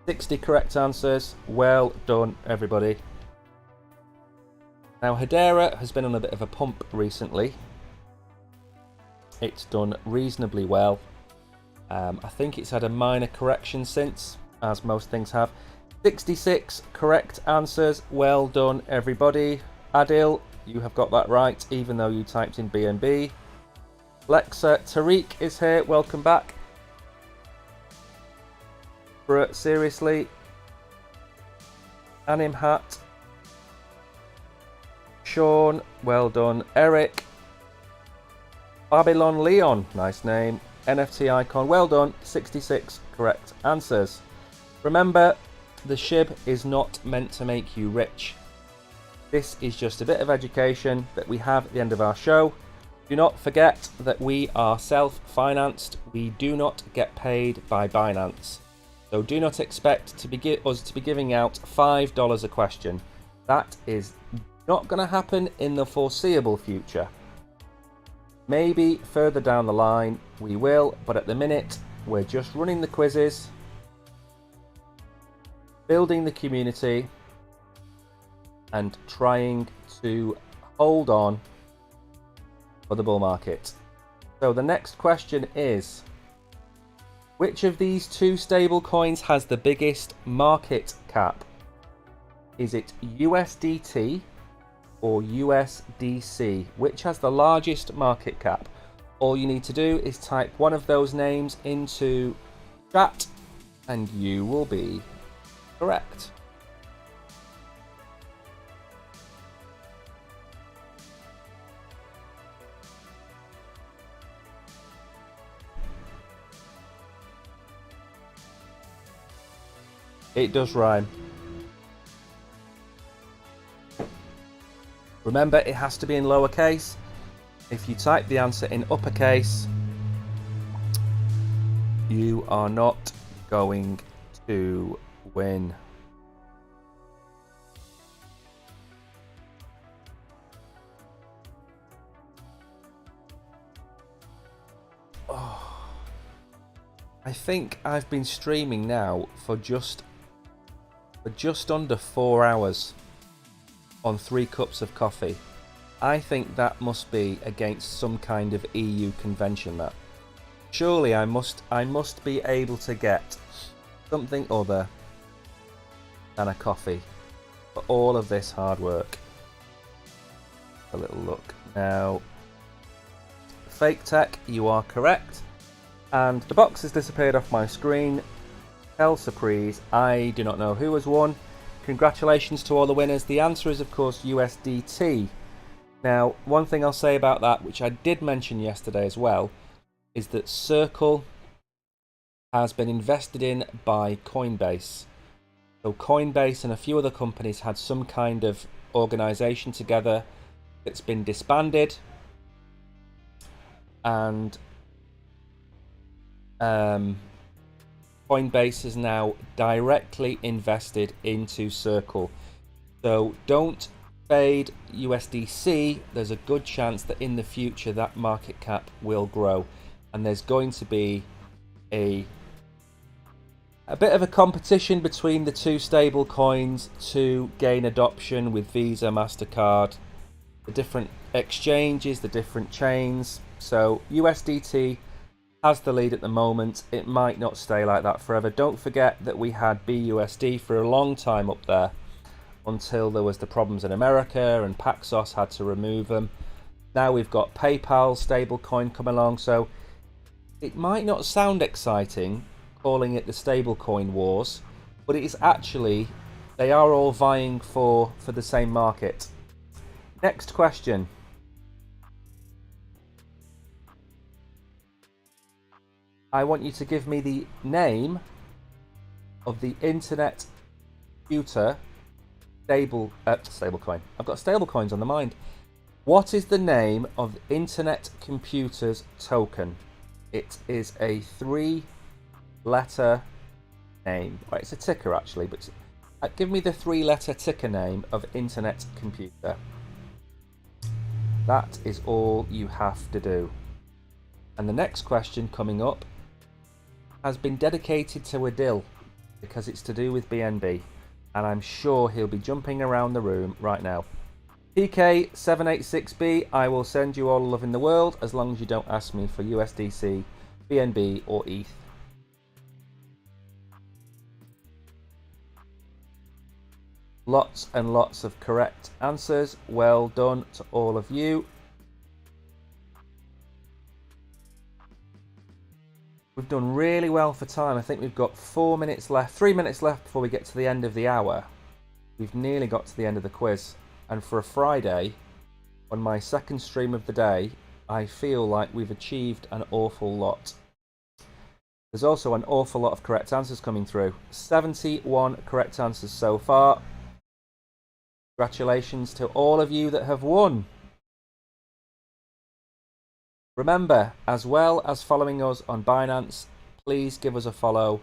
$60 correct answers. Well done, everybody. Now, Hedera has been on a bit of a pump recently. It's done reasonably well. I think it's had a minor correction since, as most things have. 66 correct answers. Well done, everybody. Adil, you have got that right, even though you typed in BNB. Lexa, Tariq is here. Welcome back. Seriously. Animhat. Sean, well done. Eric. Babylon Leon, nice name. NFT icon, well done. 66 correct answers. Remember, the SHIB is not meant to make you rich. This is just a bit of education that we have at the end of our show. Do not forget that we are self-financed. We do not get paid by Binance. So do not expect us to be giving out $5 a question. That is not going to happen in the foreseeable future. Maybe further down the line we will, but at the minute we're just running the quizzes, building the community, and trying to hold on for the bull market. So the next question is, which of these two stable coins has the biggest market cap? Is it USDT or USDC? Which has the largest market cap? All you need to do is type one of those names into chat and you will be correct. It does rhyme. Remember, it has to be in lowercase. If you type the answer in uppercase, you are not going to win. Oh, I think I've been streaming now for just under 4 hours on 3 cups of coffee. I think that must be against some kind of EU convention. That surely I must be able to get something other than a coffee for all of this hard work. A little look now. Fake Tech, you are correct, and the box has disappeared off my screen. Hell surprise, I do not know who has won. Congratulations to all the winners. The answer is, of course, USDT. Now, one thing I'll say about that, which I did mention yesterday as well, is that Circle has been invested in by Coinbase. So Coinbase and a few other companies had some kind of organization together It's been disbanded, and Coinbase is now directly invested into Circle. So don't fade USDC. There's a good chance that in the future that market cap will grow, and there's going to be a bit of a competition between the two stable coins to gain adoption with Visa, MasterCard, the different exchanges, the different chains. So USDT has the lead at the moment. It might not stay like that forever. Don't forget that we had BUSD for a long time up there until there was the problems in America and Paxos had to remove them. Now we've got PayPal stablecoin come along, so it might not sound exciting calling it the stablecoin wars, but it is actually, they are all vying for the same market. Next question. I want you to give me the name of the internet computer stablecoin. I've got stablecoins on the mind. What is the name of the internet computer's token? It is a 3-letter name. Right, it's a ticker actually, but give me the 3-letter ticker name of internet computer. That is all you have to do. And the next question coming up has been dedicated to Adil because it's to do with BNB, and I'm sure he'll be jumping around the room right now. PK786B, I will send you all the love in the world as long as you don't ask me for USDC, BNB or ETH. Lots and lots of correct answers. Well done to all of you. We've done really well for time. I think we've got 4 minutes left, 3 minutes left before we get to the end of the hour. We've nearly got to the end of the quiz. And for a Friday, on my second stream of the day, I feel like we've achieved an awful lot. There's also an awful lot of correct answers coming through. 71 correct answers so far. Congratulations to all of you that have won. Remember, as well as following us on Binance, please give us a follow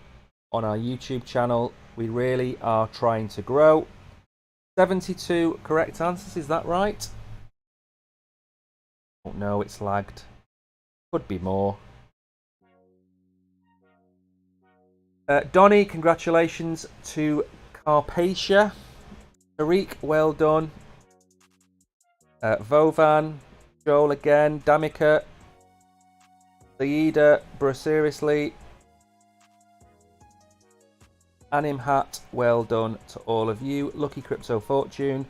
on our YouTube channel. We really are trying to grow. 72 correct answers, is that right? Oh no, it's lagged. Could be more. Donny, congratulations to Carpatia. Tariq, well done. Vovan, Joel again, Damika, Saida, bro, seriously. Animhat, well done to all of you. Lucky Crypto Fortune.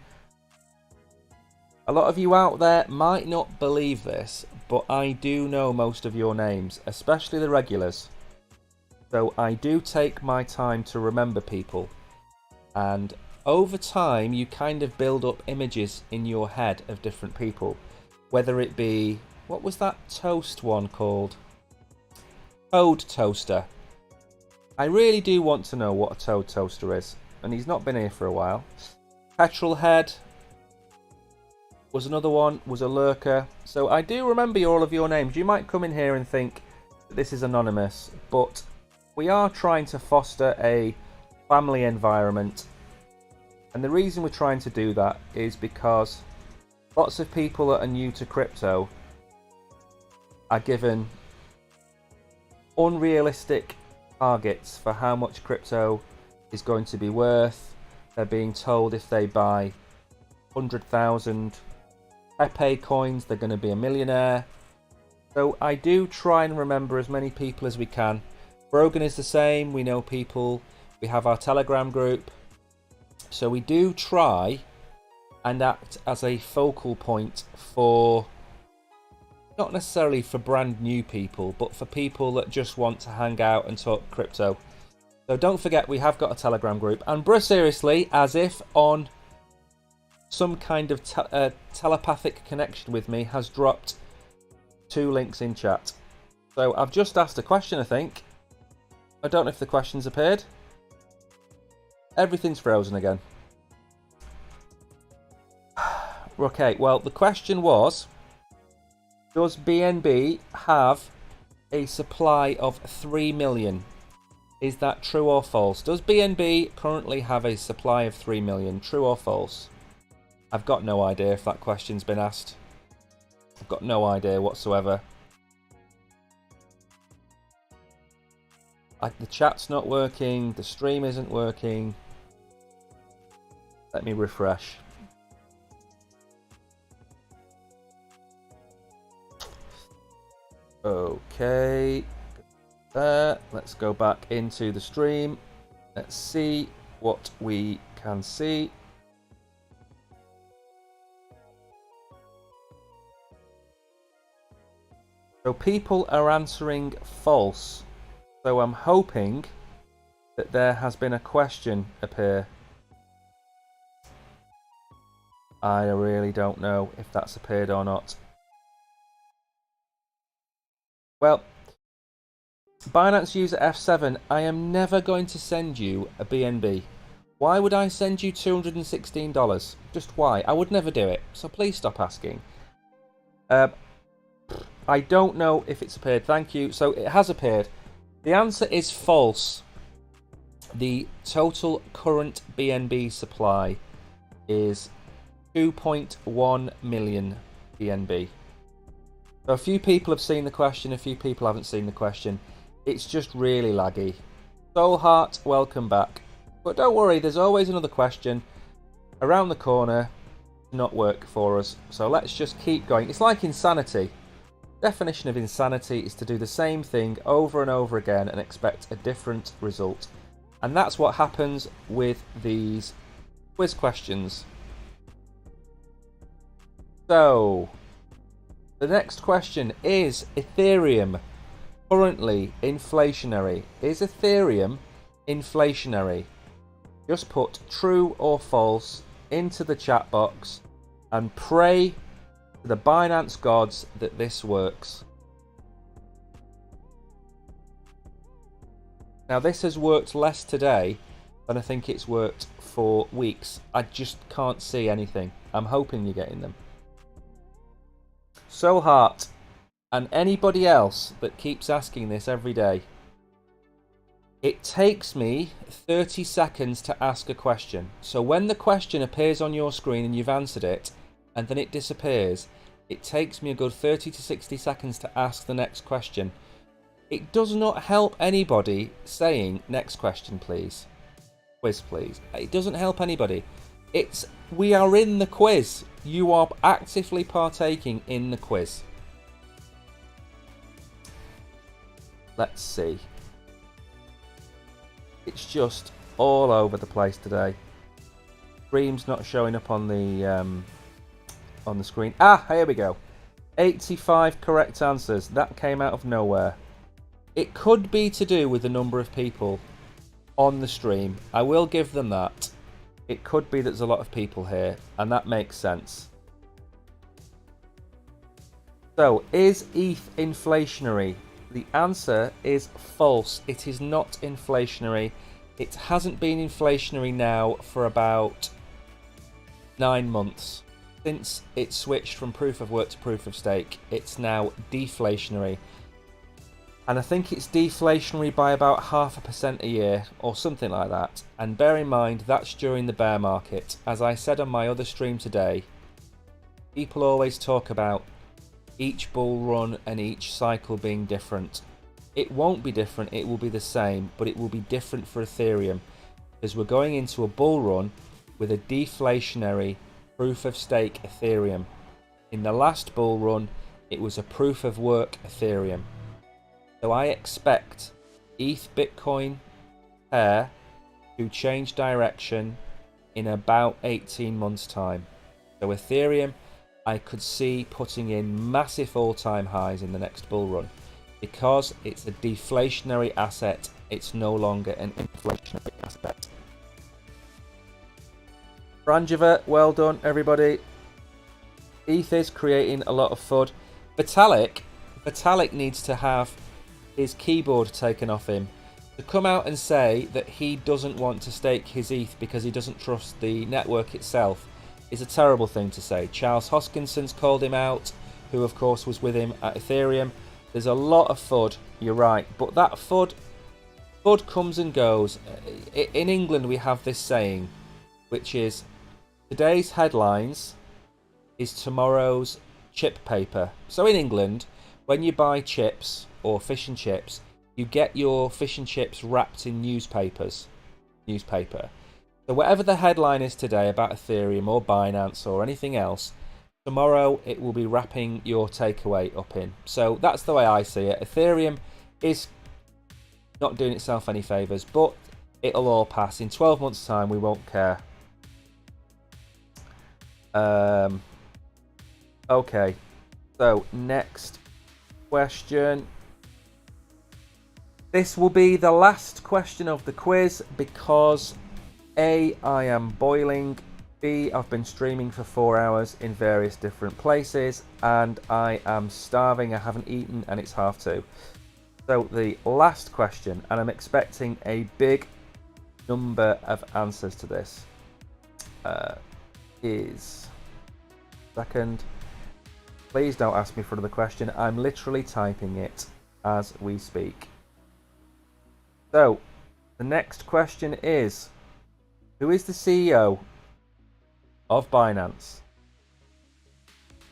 A lot of you out there might not believe this, but I do know most of your names, especially the regulars. So I do take my time to remember people. And over time, you kind of build up images in your head of different people. Whether it be, what was that toast one called? Toad Toaster. I really do want to know what a Toad Toaster is, and he's not been here for a while. Petrol Head was another one, was a lurker. So I do remember all of your names. You might come in here and think that this is anonymous, but we are trying to foster a family environment. And the reason we're trying to do that is because lots of people that are new to crypto are given unrealistic targets for how much crypto is going to be worth. They're being told if they buy 100,000 Pepe coins, they're going to be a millionaire. So I do try and remember as many people as we can. Brogan is the same. We know people. We have our Telegram group. So we do try and act as a focal point for, not necessarily for brand new people, but for people that just want to hang out and talk crypto. So don't forget, we have got a Telegram group. And bro, seriously, as if on some kind of telepathic connection with me, has dropped 2 links in chat. So I've just asked a question, I think. I don't know if the question's appeared. Everything's frozen again. Okay, well, the question was, does BNB have a supply of 3 million? Is that true or false? Does BNB currently have a supply of 3 million? True or false? I've got no idea if that question's been asked. I've got no idea whatsoever. The chat's not working. The stream isn't working. Let me refresh. Okay. There. Let's go back into the stream. Let's see what we can see. So people are answering false. So I'm hoping that there has been a question appear. I really don't know if that's appeared or not. Well, Binance user F7, I am never going to send you a BNB. Why would I send you $216? Just why? I would never do it. So please stop asking. I don't know if it's appeared. Thank you. So it has appeared. The answer is false. The total current BNB supply is 2.1 million BNB. So a few people have seen the question, a few people haven't seen the question. It's just really laggy. Soulheart, welcome back. But don't worry, there's always another question around the corner to not work for us. So let's just keep going. It's like insanity. Definition of insanity is to do the same thing over and over again and expect a different result. And that's what happens with these quiz questions. So, the next question is Ethereum currently inflationary? Is Ethereum inflationary? Just put true or false into the chat box and pray to the Binance gods that this works. Now this has worked less today than I think it's worked for weeks. I just can't see anything. I'm hoping you're getting them. Soulheart and anybody else that keeps asking this every day. It takes me 30 seconds to ask a question. So when the question appears on your screen and you've answered it, and then it disappears, it takes me a good 30 to 60 seconds to ask the next question. It does not help anybody saying next question please. Quiz please. It doesn't help anybody. We are in the quiz. You are actively partaking in the quiz. Let's see. It's just all over the place today. Stream's not showing up on the screen. Ah, here we go. 85 correct answers. That came out of nowhere. It could be to do with the number of people on the stream. I will give them that. It could be that there's a lot of people here, and that makes sense. So, is ETH inflationary? The answer is false. It is not inflationary. It hasn't been inflationary now for about 9 months. Since it switched from proof of work to proof of stake, it's now deflationary. And I think it's deflationary by about 0.5% a year, or something like that. And bear in mind, that's during the bear market. As I said on my other stream today, people always talk about each bull run and each cycle being different. It won't be different, it will be the same, but it will be different for Ethereum, because we're going into a bull run with a deflationary proof of stake Ethereum. In the last bull run, it was a proof of work Ethereum. So I expect ETH Bitcoin pair to change direction in about 18 months time. So Ethereum, I could see putting in massive all-time highs in the next bull run. Because it's a deflationary asset, it's no longer an inflationary asset. Ranjiva, well done everybody. ETH is creating a lot of FUD. Vitalik needs to have his keyboard taken off him. To come out and say that he doesn't want to stake his ETH because he doesn't trust the network itself is a terrible thing to say. Charles Hoskinson's called him out, who of course was with him at Ethereum. There's a lot of FUD, you're right, but that FUD comes and goes. In England we have this saying, which is today's headlines is tomorrow's chip paper. So in England, when you buy chips or fish and chips, you get your fish and chips wrapped in newspaper. So whatever the headline is today about Ethereum or Binance or anything else, tomorrow it will be wrapping your takeaway up in. So that's the way I see it. Ethereum is not doing itself any favours, but it'll all pass. In 12 months' time, we won't care. Okay, so next question. This will be the last question of the quiz because A, I am boiling, B, I've been streaming for 4 hours in various different places, and I am starving, I haven't eaten, and it's 2:30. So the last question, and I'm expecting a big number of answers to this, is... Second. Please don't ask me for another question. I'm literally typing it as we speak. So, the next question is, who is the CEO of Binance?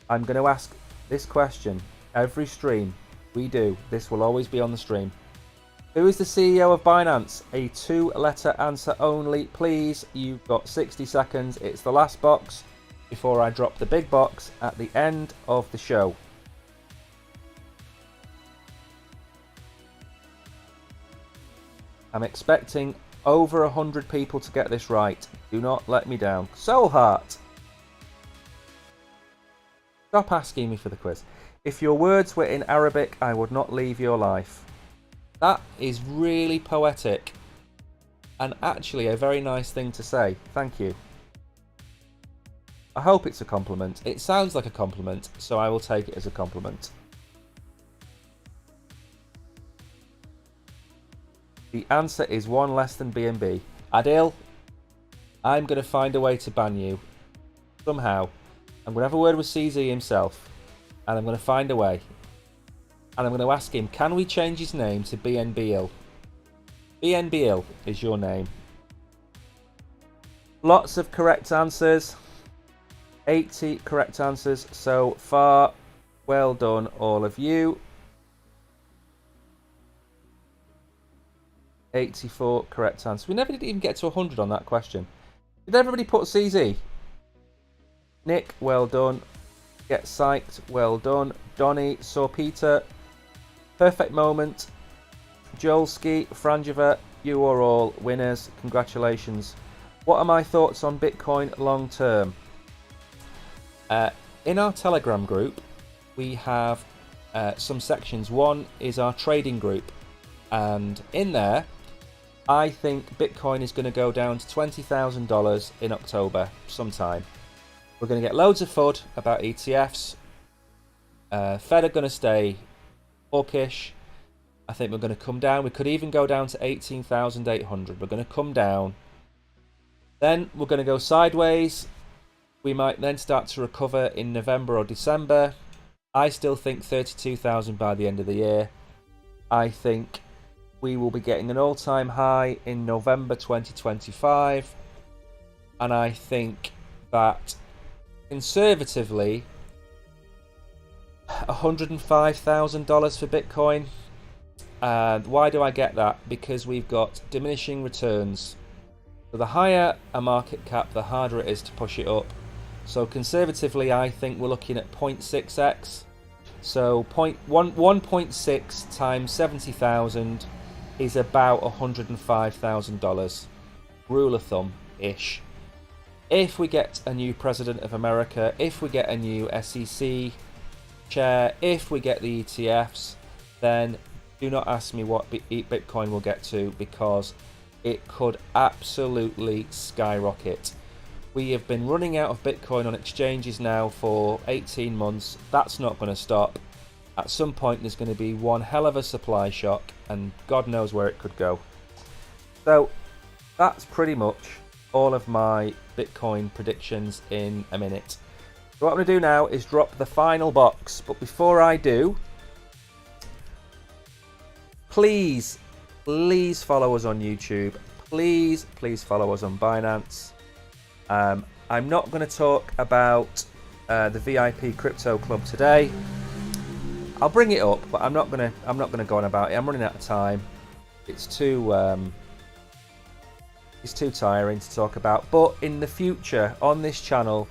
I'm going to ask this question every stream we do. This will always be on the stream. Who is the CEO of Binance? A 2-letter answer only, please. You've got 60 seconds. It's the last box before I drop the big box at the end of the show. I'm expecting over 100 people to get this right. Do not let me down. Soulheart! Stop asking me for the quiz. If your words were in Arabic, I would not leave your life. That is really poetic. And actually a very nice thing to say. Thank you. I hope it's a compliment. It sounds like a compliment, so I will take it as a compliment. The answer is one less than BNB. Adil, I'm going to find a way to ban you. Somehow. I'm going to have a word with CZ himself. And I'm going to find a way. And I'm going to ask him, can we change his name to BNBL? BNBL is your name. Lots of correct answers. 80 correct answers so far. Well done, all of you. 84 correct answers. We never did even get to 100 on that question. Did everybody put CZ? Nick, well done. Get Psyched, well done. Donny, Saw Peter. Perfect Moment. Jolski, Frangiva, you are all winners. Congratulations. What are my thoughts on Bitcoin long term? In our Telegram group, we have some sections. One is our trading group, and in there, I think Bitcoin is going to go down to $20,000 in October sometime. We're going to get loads of FUD about ETFs. Fed are going to stay hawkish. I think we're going to come down. We could even go down to 18,800. We're going to come down. Then we're going to go sideways. We might then start to recover in November or December. I still think 32,000 by the end of the year. I think we will be getting an all-time high in November 2025. And I think that conservatively, $105,000 for Bitcoin. And why do I get that? Because we've got diminishing returns. So the higher a market cap, the harder it is to push it up. So conservatively, I think we're looking at 0.6x. So 1.6 times 70,000 is about $105,000. Rule of thumb-ish. If we get a new president of America, if we get a new SEC chair, if we get the ETFs, then do not ask me what Bitcoin will get to, because it could absolutely skyrocket. We have been running out of Bitcoin on exchanges now for 18 months. That's not going to stop. At some point there's going to be one hell of a supply shock, and God knows where it could go. So that's pretty much all of my Bitcoin predictions in a minute. So what I'm going to do now is drop the final box. But before I do, please follow us on YouTube. Please follow us on Binance. I'm not going to talk about the VIP Crypto Club today. I'll bring it up, but I'm not going to go on about it. I'm running out of time. It's too tiring to talk about. But in the future, on this channel,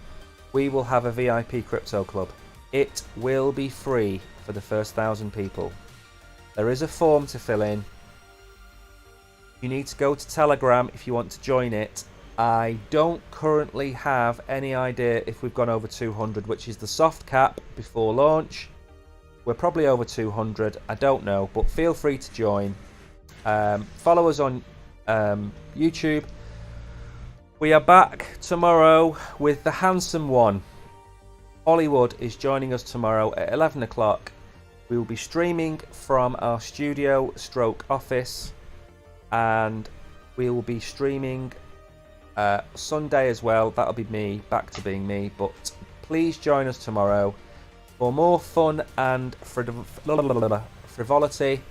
we will have a VIP Crypto Club. It will be free for the first 1,000 people. There is a form to fill in. You need to go to Telegram if you want to join it. I don't currently have any idea if we've gone over 200, which is the soft cap before launch. We're probably over 200. I don't know, but feel free to join. Follow us on YouTube. We are back tomorrow with the handsome one. Hollywood is joining us tomorrow at 11 o'clock. We will be streaming from our studio / office, and we will be streaming Sunday as well. That'll be me, back to being me. But please join us tomorrow for more fun and frivolity.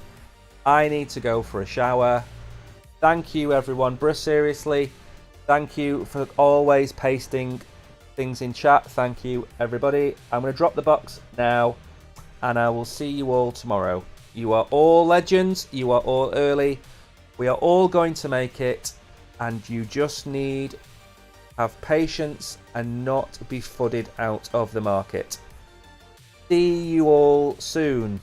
I need to go for a shower. Thank you, everyone. Bruh, seriously, thank you for always pasting things in chat. Thank you, everybody. I'm going to drop the box now, and I will see you all tomorrow. You are all legends. You are all early. We are all going to make it, and you just need to have patience and not be fudded out of the market. See you all soon.